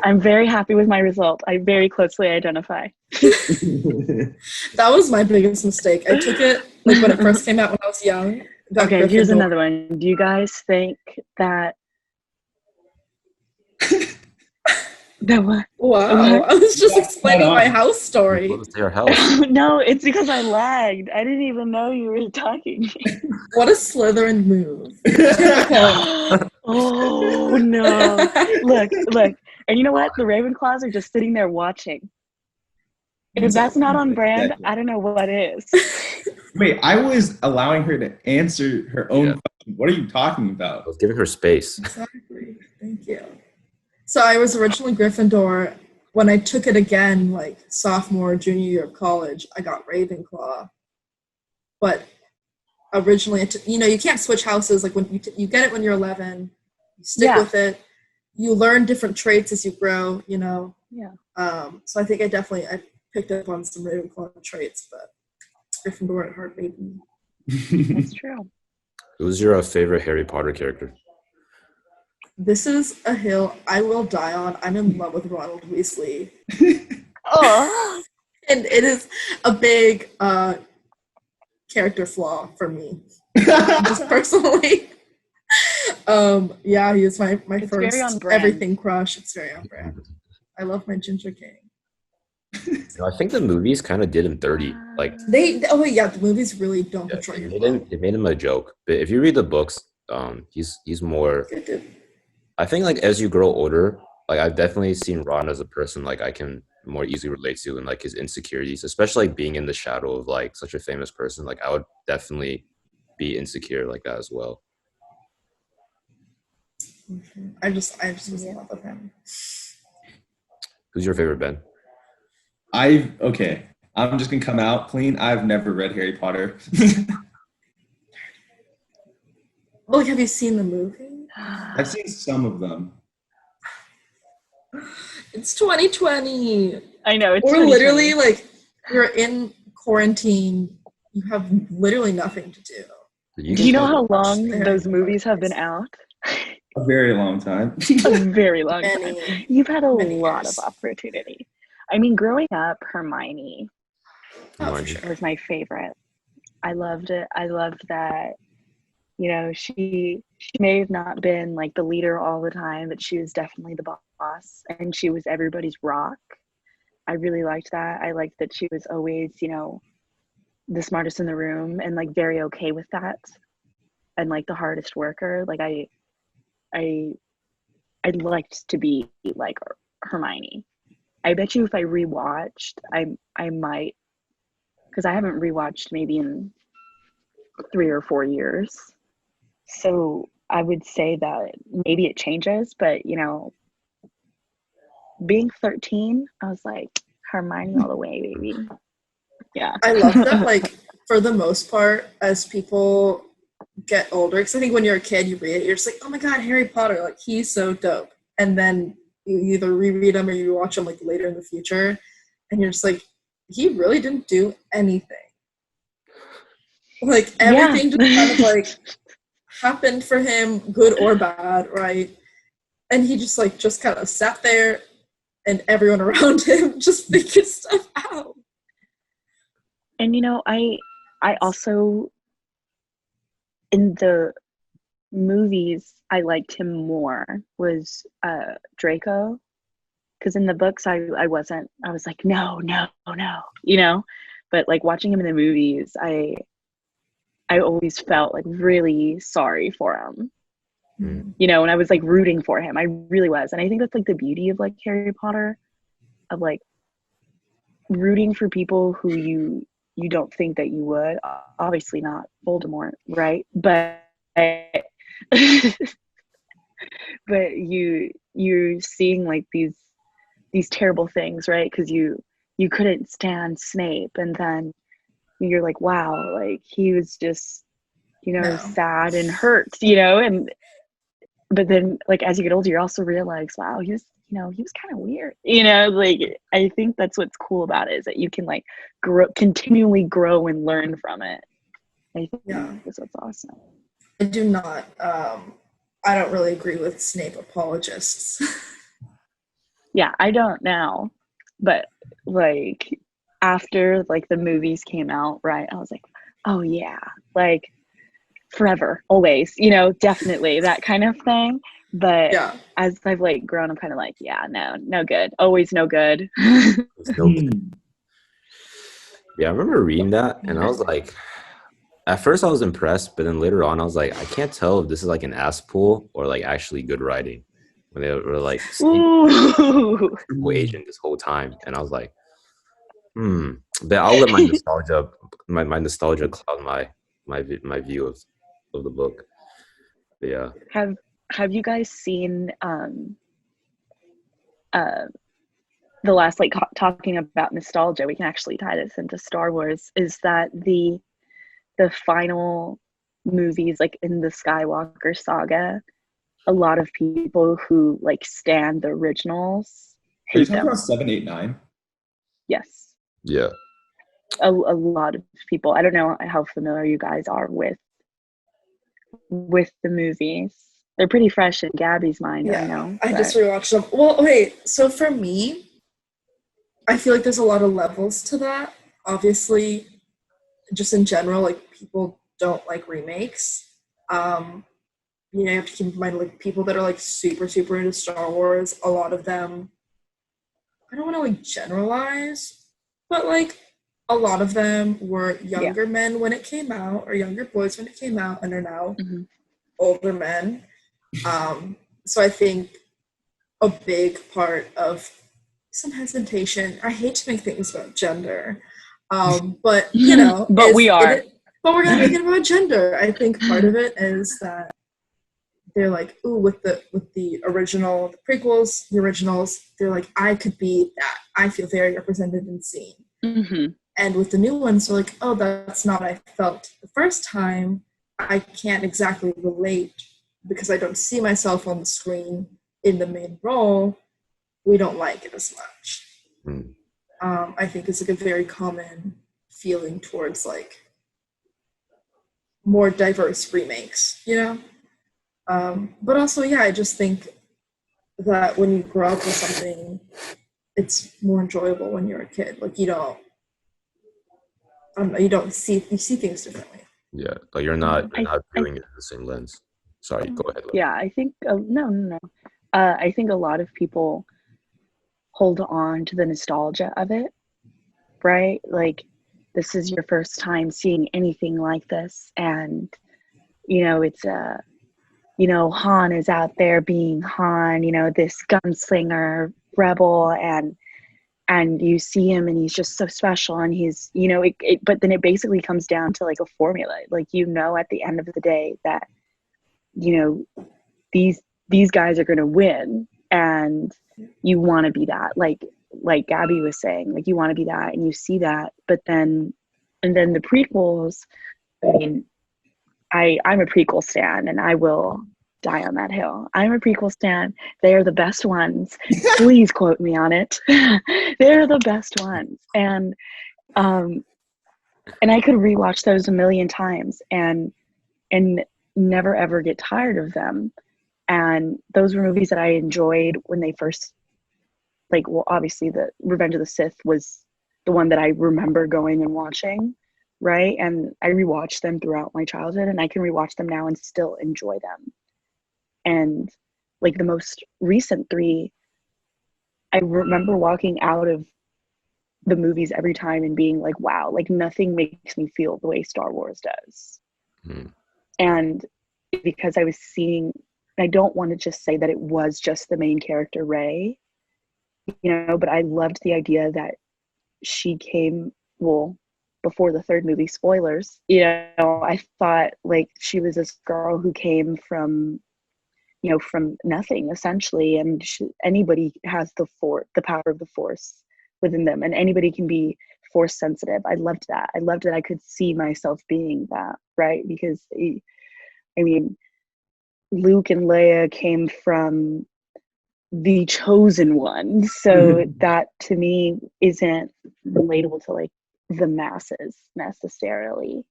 I'm very happy with my result. I very closely identify. That was my biggest mistake. I took it like when it first came out when I was young. Got Okay, here's Gryffindor. another one. Do you guys think that what? Wow. What? I was just explaining on. my house story. What was your house? No, it's because I lagged. I didn't even know you were talking. What a Slytherin move. Oh no. Look. And you know what? The Ravenclaws are just sitting there watching. If that's not on brand, I don't know what is. Wait, I was allowing her to answer her own Yeah. question. What are you talking about? I was giving her space. Exactly. Thank you. So I was originally Gryffindor. When I took it again, like sophomore, junior year of college, I got Ravenclaw. But originally, you can't switch houses. Like when you get it when you're 11, you stick with it. You learn different traits as you grow. Yeah. So I think I picked up on some Ravenclaw traits, but Gryffindor at heart, maybe. That's true. Who's your favorite Harry Potter character? This is a hill I will die on. I'm in love with Ronald Weasley. Oh. And it is a big character flaw for me, just personally. Yeah, he is my It's very on first brand. everything crush. It's very on brand. I love my Ginger King. I think the movies kind of did him dirty. Like The movies really don't portray him well. they made him a joke. But if you read the books, he's more. Good dude. I think like as you grow older, like I've definitely seen Ron as a person like I can more easily relate to, and like his insecurities, especially like being in the shadow of like such a famous person. Like I would definitely be insecure like that as well. I just was in love with him. Who's your favorite, Ben? Okay. I'm just gonna come out clean. I've never read Harry Potter. Well, have you seen the movie? I've seen some of them. It's 2020. I know. It's Or literally, 2020. like, you're in quarantine. You have literally nothing to do. Do you know how long those movies have been out? A very long time. A very long time. Many, You've had a many lot years. of opportunity. I mean, growing up, Hermione Oh, for sure. was my favorite. I loved it. I loved that, she may have not been like the leader all the time, but she was definitely the boss, and she was everybody's rock. I really liked that. I liked that she was always, the smartest in the room and like very okay with that, and like the hardest worker. Like I'd liked to be like Hermione. I bet you if I rewatched, I might, because I haven't rewatched maybe in 3 or 4 years. So I would say that maybe it changes, but being 13, I was like, Hermione all the way, baby. Yeah. I love that, like, for the most part, as people get older, because I think when you're a kid, you read it, you're just like, oh my god, Harry Potter, like, he's so dope. And then you either reread them or you watch them, like, later in the future, and you're just like, he really didn't do anything. Like, everything just kind of, like, happened for him, good or bad, right? And he just kind of sat there, and everyone around him just figured stuff out. And I also, in the movies, I liked him more was Draco, because in the books I was like, no, but like watching him in the movies, I always felt like really sorry for him, and I was like rooting for him. I really was. And I think that's like the beauty of like Harry Potter, of like rooting for people who you don't think that you would. Obviously not Voldemort, right? But but you're seeing like these terrible things, right? Because you you couldn't stand Snape, and then you're like, wow, like he was just, No. sad and hurt, and but then like as you get older, you also realize, wow, he was kind of weird, like I think that's what's cool about it, is that you can like continually grow and learn from it. I think that's what's awesome. I do not I don't really agree with Snape apologists. Yeah, I don't now, but like after like the movies came out, right, I was like, oh yeah, like forever, always, definitely that kind of thing. But Yeah. as I've like grown, I'm kind of like, yeah, no good, always no good. It's no good. Yeah, I remember reading that, and I was like, at first I was impressed, but then later on I was like, I can't tell if this is like an ass pull or like actually good writing. When they were like, Ooh. triple agent this whole time, and I was like, But I'll let my nostalgia, my nostalgia cloud my view of the book. But yeah. Have you guys seen the last, like, talking about nostalgia, we can actually tie this into Star Wars, is that the final movies, like in the Skywalker saga, a lot of people who like stand the originals Are you hate talking them. about 7, 8, 9? Yes. Yeah. A lot of people. I don't know how familiar you guys are with the movies. They're pretty fresh in Gaby's mind, Yeah, I know. I just rewatched them. Well, okay, so for me, I feel like there's a lot of levels to that. Obviously, just in general, like people don't like remakes. You have to keep in mind, like people that are like super, super into Star Wars, a lot of them, I don't want to like generalize, but like a lot of them were younger men when it came out, or younger boys when it came out, and are now older men. So I think a big part of some hesitation, I hate to make things about gender, but but we are. But we're gonna make it about gender. I think part of it is that they're like, ooh, with the original, the prequels, the originals, they're like, I could be that. I feel very represented and seen. And with the new ones, they're like, oh, that's not what I felt the first time. I can't exactly relate because I don't see myself on the screen in the main role. We don't like it as much. I think it's like a very common feeling towards like more diverse remakes, but also, yeah, I just think that when you grow up with something, it's more enjoyable when you're a kid. Like you see things differently. Yeah, like you're not viewing it in the same lens. Sorry, go ahead. Yeah, I think no. I think a lot of people hold on to the nostalgia of it, right? Like this is your first time seeing anything like this, and it's Han is out there being Han, this gunslinger rebel, and you see him and he's just so special, and he's but then it basically comes down to like a formula, like at the end of the day that these guys are going to win, and you want to be that, like Gaby was saying, like you want to be that, and you see that, but then the prequels, I mean, I'm a prequel stan, and I will die on that hill. I'm a prequel stan. They are the best ones. Please quote me on it. They're the best ones. And I could rewatch those a million times and never ever get tired of them. And those were movies that I enjoyed when they first, like, well, obviously the Revenge of the Sith was the one that I remember going and watching, right? And I rewatched them throughout my childhood, and I can rewatch them now and still enjoy them. And like the most recent three, I remember walking out of the movies every time and being like, wow, like nothing makes me feel the way Star Wars does. And because I was seeing, I don't want to just say that it was just the main character, Rey, but I loved the idea that she came, well, before the third movie, spoilers, I thought like she was this girl who came from from nothing essentially, and anybody has the power of the Force, within them, and anybody can be force sensitive. I loved that. I loved that I could see myself being that, right? Because I mean, Luke and Leia came from the chosen one, so that to me isn't relatable to like the masses necessarily.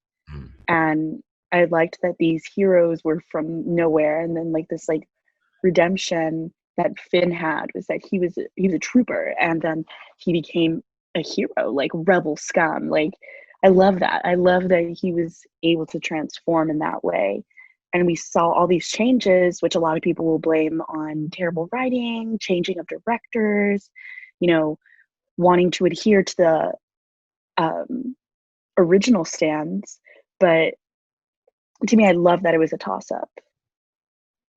And I liked that these heroes were from nowhere, and then like this like redemption that Finn had was that he was a trooper, and then he became a hero, like rebel scum. Like I love that. I love that he was able to transform in that way. And we saw all these changes, which a lot of people will blame on terrible writing, changing of directors, you know, wanting to adhere to the original stands. But to me, I love that it was a toss-up,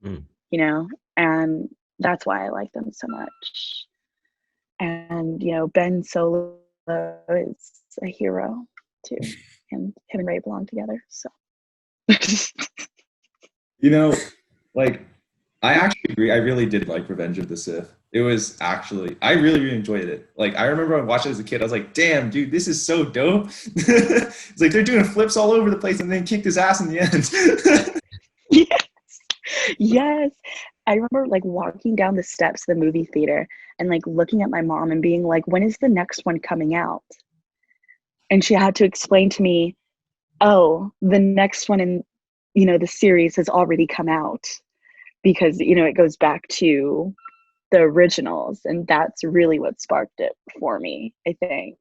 you know, and that's why I like them so much. And, you know, Ben Solo is a hero too. And him and Rey belong together, so. You know, like, I actually agree. I really did like Revenge of the Sith. It was actually, I really, really enjoyed it. Like, I remember I watched it as a kid. I was like, damn, dude, this is so dope. It's like they're doing flips all over the place and then kicked his ass in the end. Yes. Yes. I remember like walking down the steps of the movie theater and like looking at my mom and being like, when is the next one coming out? And she had to explain to me, oh, the next one in, you know, the series has already come out, because, you know, it goes back to the originals, and that's really what sparked it for me, I think.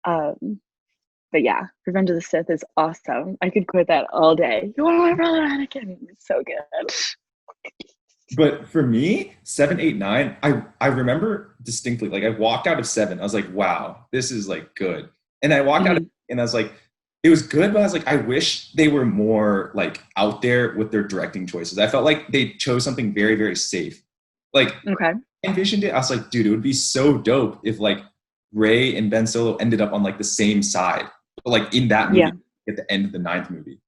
But yeah, Revenge of the Sith is awesome. I could quote that all day. You are my brother, Anakin. It's so good. But for me, 7, 8, 9, I remember distinctly, like I walked out of 7, I was like, wow, this is like good. And I walked out of, and I was like, it was good, but I was like, I wish they were more like out there with their directing choices. I felt like they chose something very, very safe. Like, okay. I envisioned it. I was like, dude, it would be so dope if like Rey and Ben Solo ended up on like the same side, but like in that movie at the end of the 9th movie.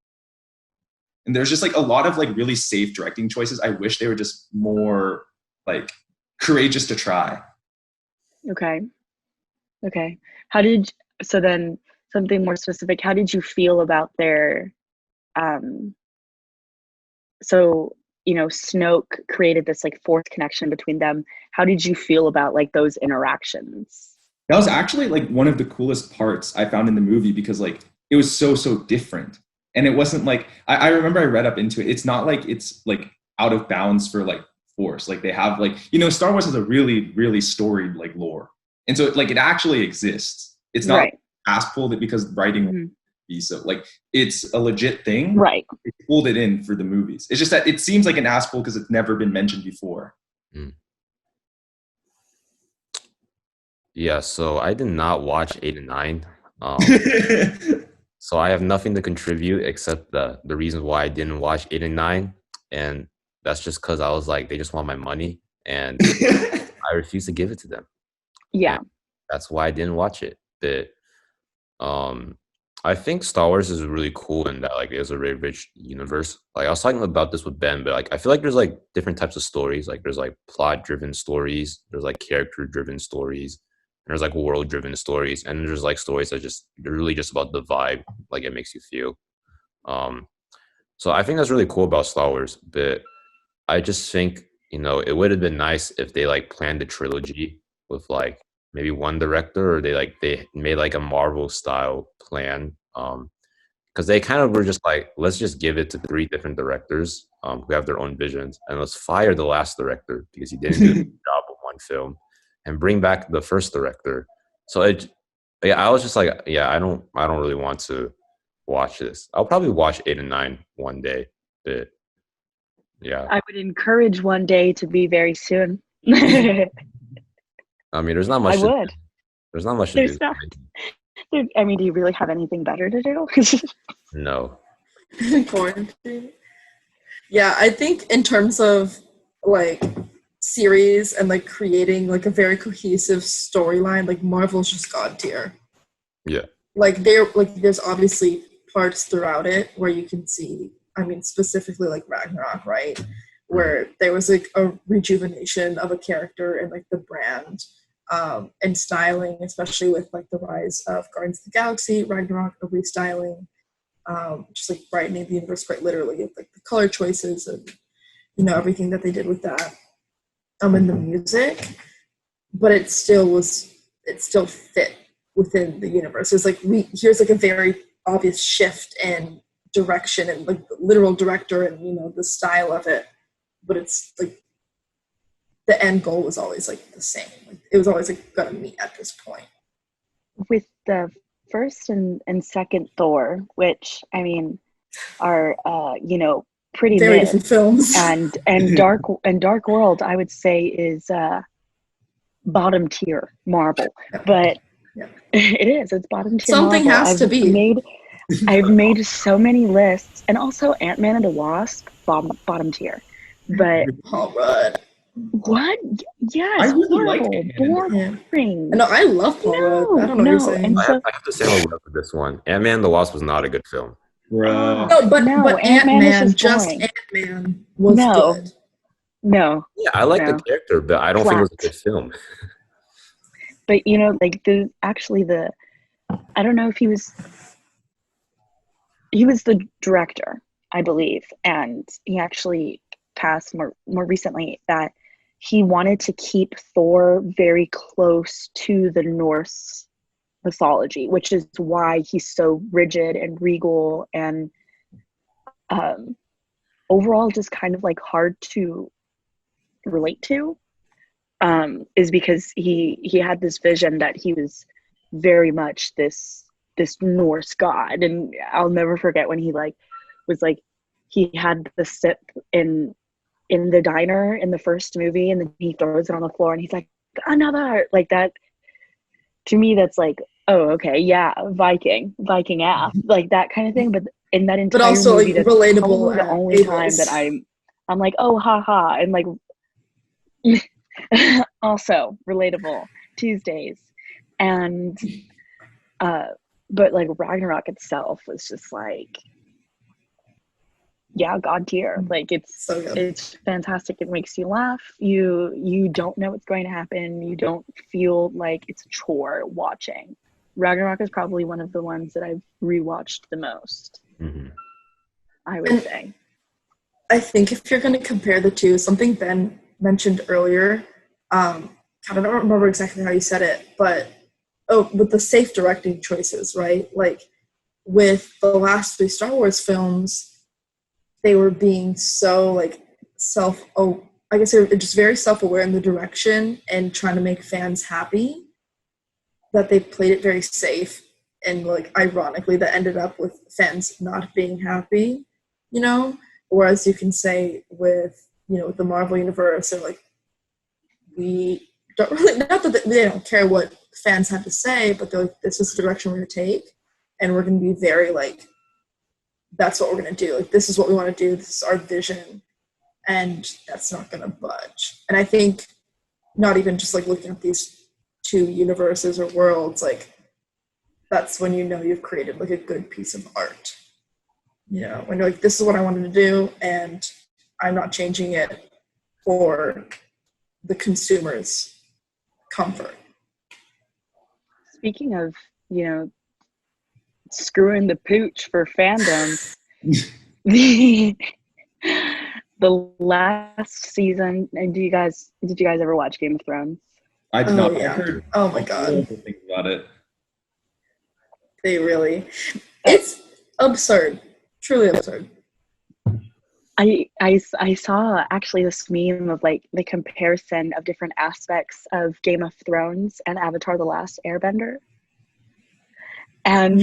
And there's just like a lot of like really safe directing choices. I wish they were just more like courageous to try. Okay. So then something more specific, how did you feel about their, so, you know, Snoke created this like fourth connection between them. How did you feel about like those interactions? That was actually like one of the coolest parts I found in the movie, because like it was so different. And it wasn't like, I remember I read up into it. It's not like it's like out of bounds for like Force. Like they have like, you know, Star Wars has a really, really storied like lore. And so like it actually exists. It's not ass pulled it because writing be so like it's a legit thing. Right. They pulled it in for the movies. It's just that it seems like an ass pull because it's never been mentioned before. Yeah, so I did not watch 8 and 9. So I have nothing to contribute except the reasons why I didn't watch 8 and 9. And that's just because I was like, they just want my money. And I refuse to give it to them. Yeah. And that's why I didn't watch it. But I think Star Wars is really cool in that like there's a very rich universe. Like I was talking about this with Ben, but like I feel like there's like different types of stories. Like there's like plot-driven stories, there's like character-driven stories, and there's like world-driven stories, and there's like stories that they're really just about the vibe, like it makes you feel. So I think that's really cool about Star Wars. But I just think, you know, it would have been nice if they like planned a trilogy with like maybe one director, or they made like a Marvel style plan, because they kind of were just like, let's just give it to 3 different directors who have their own visions, and let's fire the last director because he didn't do a good job of one film, and bring back the first director. So I was just like, yeah, I don't really want to watch this. I'll probably watch 8 and 9 one day, but yeah, I would encourage one day to be very soon. I mean, there's not much. There's not much to do. I mean, do you really have anything better to do? No. Quarantine. Yeah, I think in terms of like series and like creating like a very cohesive storyline, like Marvel's just god tier. Yeah. Like there's obviously parts throughout it where you can see, I mean, specifically like Ragnarok, right? Where there was like a rejuvenation of a character and like the brand and styling, especially with like the rise of Guardians of the Galaxy, Ragnarok, a restyling, just like brightening the universe quite literally, like the color choices and everything that they did with that, and the music. But it still fit within the universe. It's like here's like a very obvious shift in direction and like the literal director and the style of it, but it's like the end goal was always like the same. Like, it was always like gonna meet at this point. With the first and second Thor, which I mean are pretty Very mid, different films. and Dark World, I would say, is bottom tier Marvel. But it's bottom tier Something Marvel. has to be. I've made so many lists, and also Ant-Man and the Wasp, bottom tier. But all right. What? Yes, I really horrible, like boring. No, I love Paul Rudd. I don't know what you're saying. And so, I have to say my word for this one. Ant-Man and the Wasp was not a good film. Bruh. No, but Ant-Man Ant-Man, just boring. Ant-Man was good. No. Yeah, I like the character, but I don't think it was a good film. But like I don't know if he was the director, I believe, and he actually passed more recently that he wanted to keep Thor very close to the Norse mythology, which is why he's so rigid and regal and overall just kind of like hard to relate to, is because he had this vision that he was very much this Norse god. And I'll never forget when he was he had the sip in the diner in the first movie, and then he throws it on the floor and he's like, another, like that. To me, that's like, oh, okay, yeah, Viking ass, like that kind of thing. But in that entire also movie, like that's relatable. the only time that I'm like, oh, haha, and like also relatable Tuesdays. And but like Ragnarok itself was just like, yeah, god tier. Like it's fantastic. It makes you laugh. You don't know what's going to happen. You don't feel like it's a chore watching. Ragnarok is probably one of the ones that I've rewatched the most. Mm-hmm. I would say. I think if you're going to compare the two, something Ben mentioned earlier, I don't remember exactly how you said it, but with the safe directing choices, right? Like with the last 3 Star Wars films, they were being so like I guess they're just very self-aware in the direction and trying to make fans happy, that they played it very safe, and like ironically that ended up with fans not being happy, whereas you can say with with the Marvel universe, or like we don't really, not that they don't care what fans have to say, but they're like, this is the direction we're going to take, and we're going to be very like, that's what we're going to do. Like, this is what we want to do. This is our vision. And that's not going to budge. And I think not even just like looking at these 2 universes or worlds, like that's when you've created like a good piece of art. When you're like, this is what I wanted to do, and I'm not changing it for the consumer's comfort. Speaking of, screwing the pooch for fandom, the last season, and did you guys ever watch Game of Thrones? I did not. Yeah. I heard oh my god, things about it. It's absurd, truly absurd. I saw actually this meme of like the comparison of different aspects of Game of Thrones and Avatar: The Last Airbender. And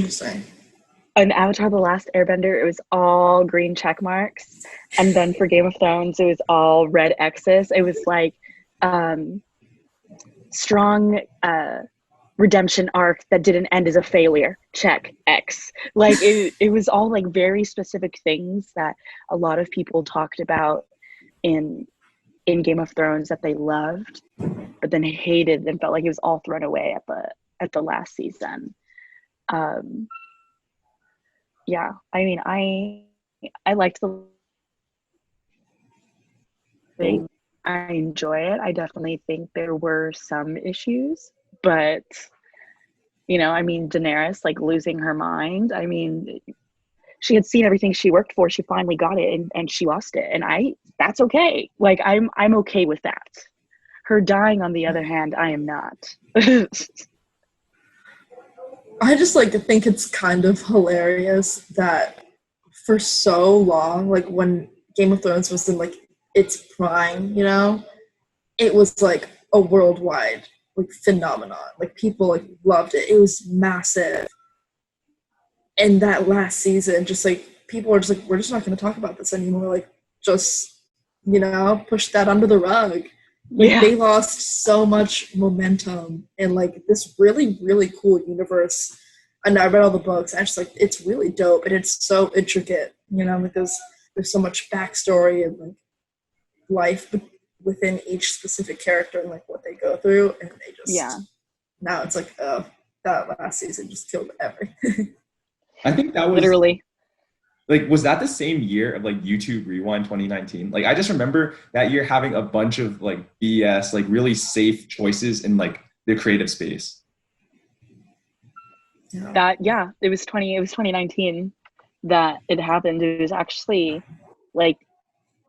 in Avatar: The Last Airbender, it was all green check marks, and then for Game of Thrones, it was all red X's. It was like strong redemption arc that didn't end as a failure, check X. Like it was all like very specific things that a lot of people talked about in Game of Thrones that they loved, but then hated and felt like it was all thrown away at the last season. Yeah, I mean, I liked the thing. I enjoy it. I definitely think there were some issues, but I mean, Daenerys like losing her mind. I mean, she had seen everything she worked for. She finally got it, and she lost it. And that's okay. Like I'm okay with that. Her dying, on the other hand, I am not. I just like think it's kind of hilarious that for so long, like when Game of Thrones was in like its prime, it was like a worldwide like phenomenon. Like people like loved it. It was massive. And that last season, just like people are just like, we're just not going to talk about this anymore. Like, just push that under the rug. Like they lost so much momentum in like this really, really cool universe. And I read all the books. And I just like it's really dope, and it's so intricate. Like there's so much backstory and like life within each specific character and like what they go through, and they just now it's like that last season just killed everything. I think that was literally. Like, was that the same year of like YouTube Rewind 2019? Like, I just remember that year having a bunch of like BS, like really safe choices in like the creative space. It was 2019 that it happened. It was actually like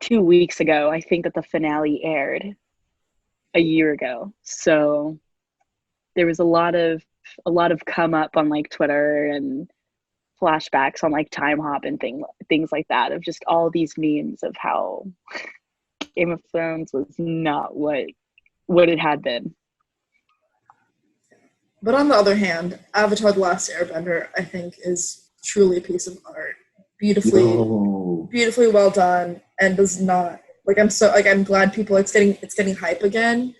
2 weeks ago, I think, that the finale aired a year ago. So there was a lot of come up on like Twitter and flashbacks on like Time Hop and things like that, of just all these memes of how Game of Thrones was not what it had been. But on the other hand, Avatar: The Last Airbender, I think, is truly a piece of art. Beautifully well done, and does not like. I'm glad people it's getting hype again.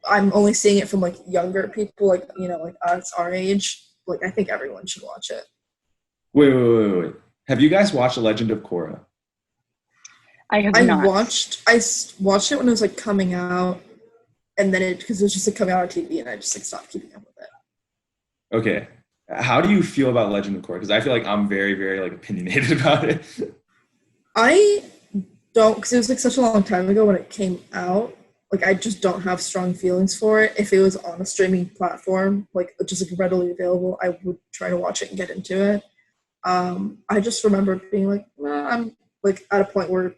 I'm only seeing it from like younger people, like like us, our age. Like I think everyone should watch it. Wait. Have you guys watched The Legend of Korra? I have not. I watched it when it was like coming out, and then because it was just like coming out on TV, and I just like stopped keeping up with it. Okay. How do you feel about Legend of Korra? Because I feel like I'm very, very like opinionated about it. I don't, because it was like such a long time ago when it came out. Like I just don't have strong feelings for it. If it was on a streaming platform, like just like readily available, I would try to watch it and get into it. I just remember being like, well, I'm like at a point where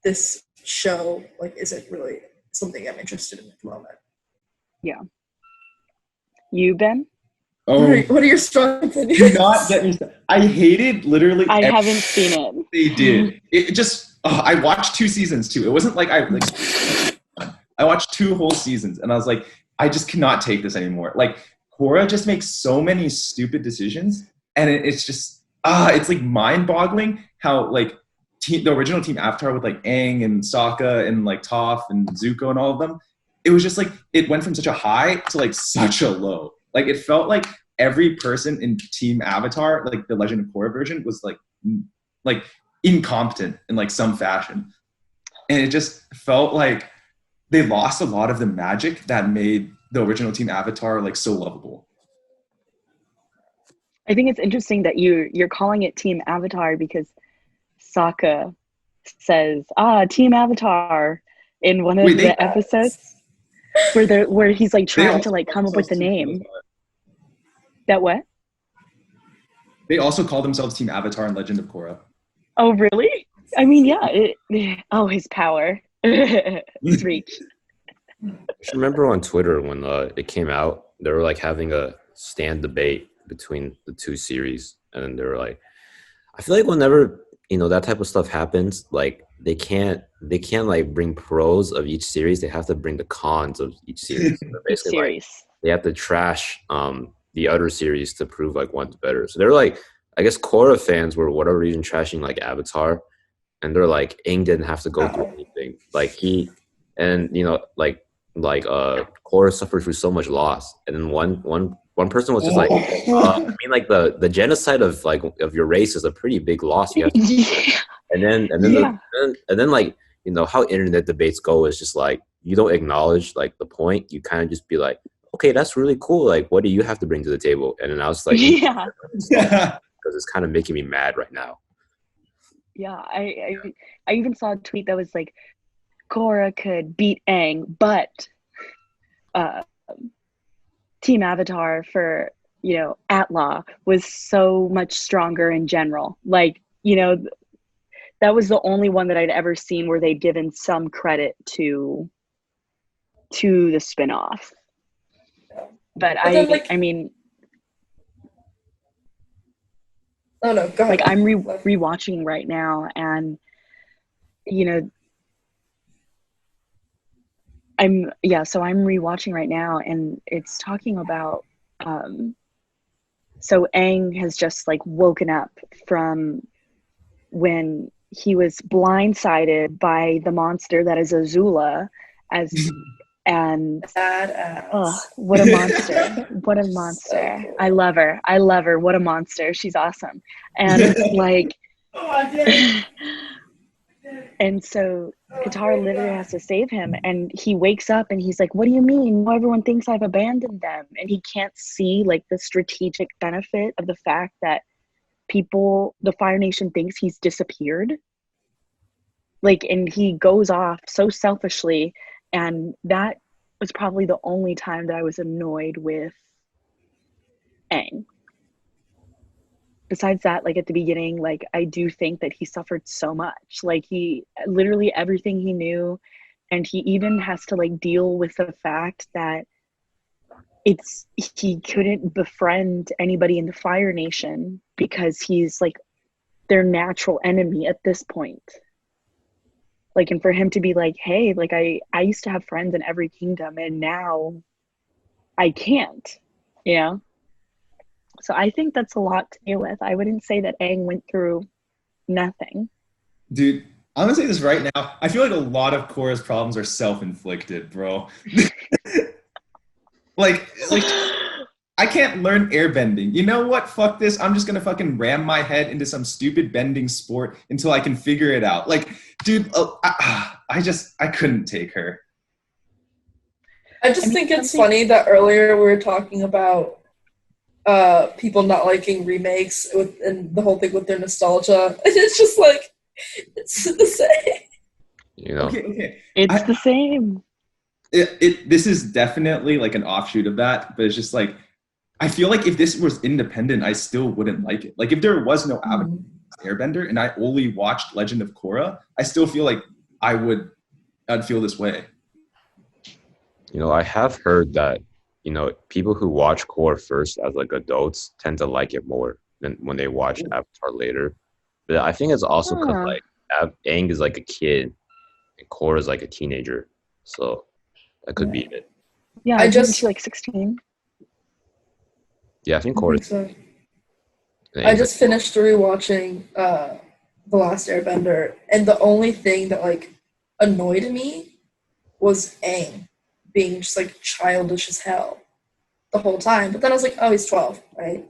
this show like isn't really something I'm interested in at the moment. Yeah. You, Ben? Oh, what are your strong opinions? Do not get me started. I hated literally. I haven't seen it. They did. It just. I watched 2 seasons too. It wasn't like I watched 2 whole seasons, and I was like, I just cannot take this anymore. Like Korra just makes so many stupid decisions, and it's just it's like mind-boggling how like the original Team Avatar with like Aang and Sokka and like Toph and Zuko and all of them. It was just like it went from such a high to like such a low. Like it felt like every person in Team Avatar, like the Legend of Korra version, was like incompetent in like some fashion, and it just felt like they lost a lot of the magic that made the original Team Avatar like so lovable. I think it's interesting that you're calling it Team Avatar because Sokka says Team Avatar in one of the episodes where he's like trying to like come up with the name. That what? They also call themselves Team Avatar in Legend of Korra. Oh, really? I mean, yeah. His power. His reach. I remember on Twitter when it came out, they were like having a stand debate between the 2 series, and they were like, I feel like whenever that type of stuff happens, like they can't like bring pros of each series. They have to bring the cons of each series. Basically, like, they have to trash the other series to prove like one's better. So they're like, I guess Korra fans were whatever reason trashing like Avatar, and they're like, Aang didn't have to go through anything. Like he, and Korra suffered through so much loss, and then one person was just like, I mean, like the genocide of your race is a pretty big loss. You have to and then like how internet debates go is just like you don't acknowledge like the point. You kind of just be like, okay, that's really cool. Like, what do you have to bring to the table? And then I was like, because it's kind of making me mad right now. Yeah, I even saw a tweet that was like, Korra could beat Aang, but uh, Team Avatar for, you know, Atla was so much stronger in general. Like, you know, that was the only one that I'd ever seen where they'd given some credit to the spin-off. But then, like, I mean, oh no, go ahead. like I'm rewatching right now, and you know, I'm rewatching right now, and it's talking about so Aang has just like woken up from when he was blindsided by the monster that is Azula, and Badass. what a monster. What a monster. So cool. I love her. What a monster. She's awesome. And like and so Katara literally has to save him, and he wakes up and he's like, what do you mean? No, everyone thinks I've abandoned them. And he can't see like the strategic benefit of the fact that the Fire Nation thinks he's disappeared. Like, and he goes off so selfishly, and that was probably the only time that I was annoyed with Aang. Besides that, like at the beginning, like I do think that he suffered so much. Like he literally everything he knew, and he even has to like deal with the fact that he couldn't befriend anybody in the Fire Nation because he's like their natural enemy at this point. Like, and for him to be like, hey, like I used to have friends in every kingdom and now I can't, you know? So I think that's a lot to deal with. I wouldn't say that Aang went through nothing. Dude, I'm gonna say this right now. I feel like a lot of Korra's problems are self-inflicted, bro. like I can't learn airbending. You know what? Fuck this. I'm just gonna fucking ram my head into some stupid bending sport until I can figure it out. Like, dude, I couldn't take her. I think it's funny that earlier we were talking about people not liking remakes and the whole thing with their nostalgia. And it's just like, it's the same. You know? Okay. It's the same. This is definitely like an offshoot of that, but it's just like, I feel like if this was independent, I still wouldn't like it. Like if there was no Avatar Airbender and I only watched Legend of Korra, I still feel like I'd feel this way. You know, I have heard that, you know, people who watch Korra first as like adults tend to like it more than when they watch Avatar later. But I think it's also because like Aang is like a kid and Korra is like a teenager. So that could be it. Yeah, I just like 16. Yeah, I think Korra. So. I just finished rewatching The Last Airbender, and the only thing that like annoyed me was Aang being just like childish as hell the whole time. But then I was like, oh, he's 12, right?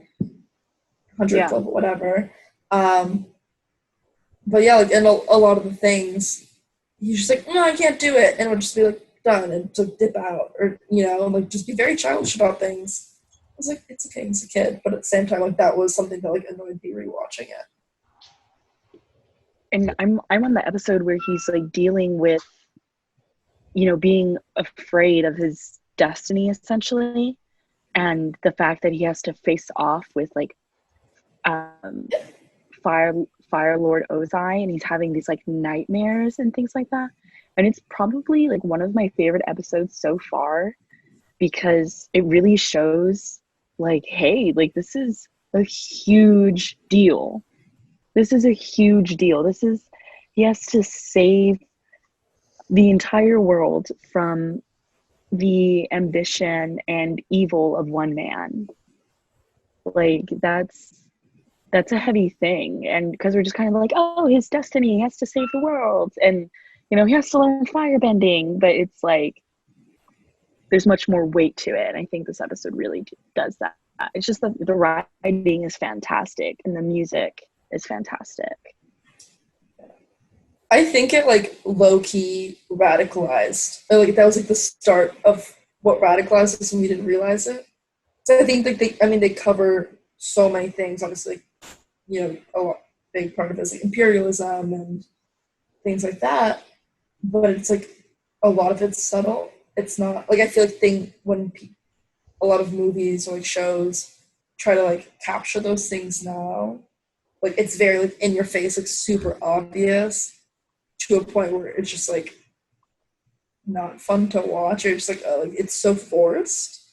100th level, whatever. But yeah, like in a lot of the things, he's just like, no, I can't do it, and it'll just be like done and to dip out, or you know, like just be very childish about things. I was like, it's okay, he's a kid, but at the same time, like that was something that like annoyed me rewatching it. And I'm on the episode where he's like dealing with, you know, being afraid of his destiny essentially, and the fact that he has to face off with like Fire Lord Ozai, and he's having these like nightmares and things like that. And it's probably like one of my favorite episodes so far, because it really shows like, hey, like this is a huge deal. This is a huge deal. He has to save the entire world from the ambition and evil of one man. Like that's a heavy thing. And because we're just kind of like, oh, his destiny, he has to save the world, and you know, he has to learn firebending, but it's like there's much more weight to it. And I think this episode really does that. It's just the writing is fantastic and the music is fantastic. I think it like low-key radicalized. Like that was like the start of what radicalized us and we didn't realize it. So I think like they cover so many things. Obviously, you know, big part of it is like imperialism and things like that. but it's like a lot of it's subtle. It's not like I feel like a lot of movies or like shows try to like capture those things now. Like it's very like in your face, like super obvious to a point where it's just like not fun to watch. Or just like it's so forced.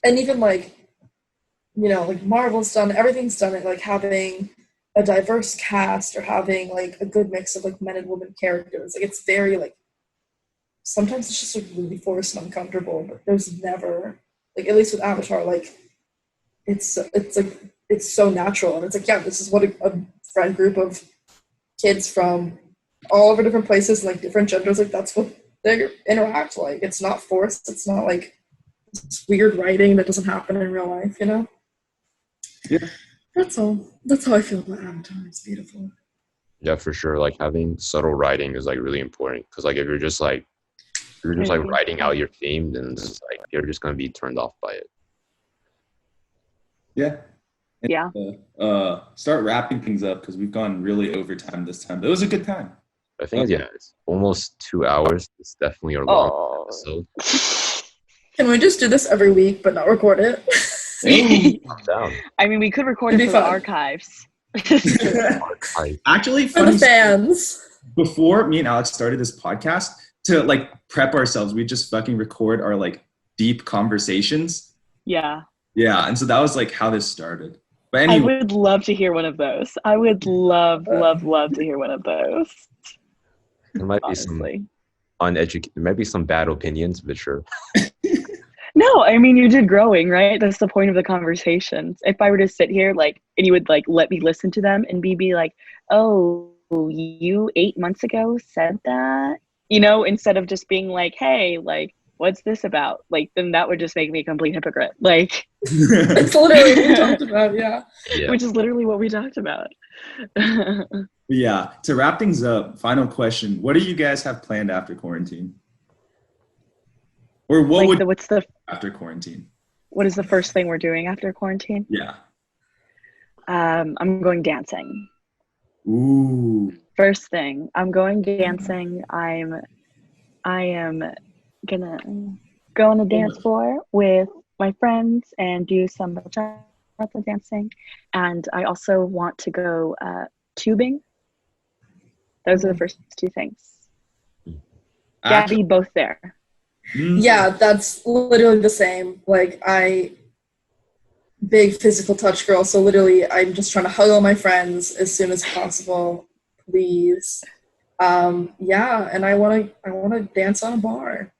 And even like like Marvel's done, everything's done it, like having a diverse cast or having like a good mix of like men and women characters. Like it's very like sometimes it's just like really forced and uncomfortable, but there's never like at least with Avatar, like it's like it's so natural and it's like, yeah, this is what a friend group of kids from all over different places and like different genders, like that's what they interact like. It's not forced, it's not like this weird writing that doesn't happen in real life, Yeah. That's all. That's how I feel about Avatar. It's beautiful. Yeah, for sure. Like having subtle writing is like really important because like if you're just like writing out your theme, then it's like you're just gonna be turned off by it. Yeah. And, Yeah. Start wrapping things up because we've gone really over time this time. But it was a good time. I think it's almost 2 hours. It's definitely a long episode. Can we just do this every week but not record it? I mean, we could record it for the archives. Actually, for the fans. Before me and Alex started this podcast, to like prep ourselves, we just fucking record our like deep conversations. Yeah. Yeah, and so that was like how this started. But anyway, I would love to hear one of those. I would love to hear one of those. There might be some uneducated, there might be some bad opinions, but sure. No, I mean, you did growing, right? That's the point of the conversations. If I were to sit here, like, and you would, like, let me listen to them and be like, oh, you 8 months ago said that? Instead of just being like, hey, like, what's this about? Like, then that would just make me a complete hypocrite. Like, it's literally what we talked about, yeah. Which is literally what we talked about. Yeah, to wrap things up, final question. What do you guys have planned after quarantine? Or what what's the after quarantine? What is the first thing we're doing after quarantine? Yeah. I'm going dancing. Ooh. First thing, I'm going dancing. I am gonna go on a dance floor with my friends and do some bachata dancing. And I also want to go tubing. Those are the first two things. Gaby, both there. Yeah, that's literally the same. Like, big physical touch girl, so literally I'm just trying to hug all my friends as soon as possible, please. Yeah, and I wanna dance on a bar.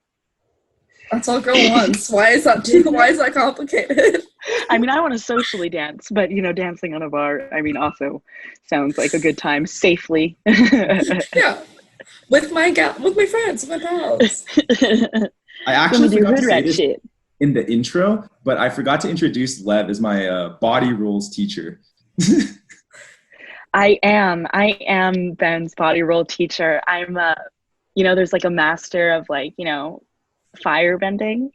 That's all girl wants. Why is that complicated? I mean, I want to socially dance, but dancing on a bar, I mean, also sounds like a good time safely. Yeah. With my friends, with my pals. I actually forgot to say this in the intro, but I forgot to introduce Lev as my body rules teacher. I am Ben's body rule teacher. I'm there's like a master of like, fire bending.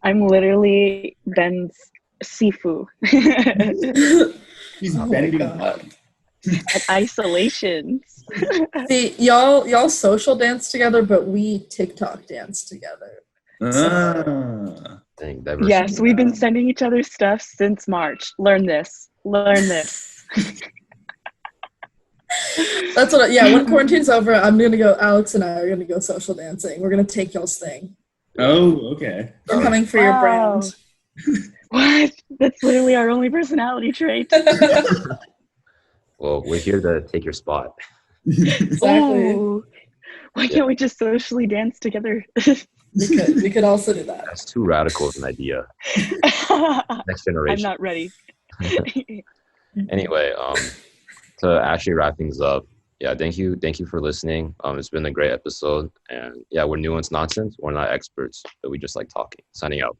I'm literally Ben's Sifu. He's bending up. At isolations. See, y'all social dance together, but we TikTok dance together. Yes, we've been sending each other stuff since March. Learn this. That's what. When quarantine's over, Alex and I are gonna go social dancing. We're gonna take y'all's thing. Oh, okay. We're coming for your brand. What? That's literally our only personality trait. Well, we're here to take your spot. Exactly. Ooh. Why can't we just socially dance together? We could also do that. That's too radical of an idea. Next generation. I'm not ready. Anyway, to actually wrap things up, thank you for listening. It's been a great episode, and we're Nuanced Nonsense. We're not experts, but we just like talking. Signing out.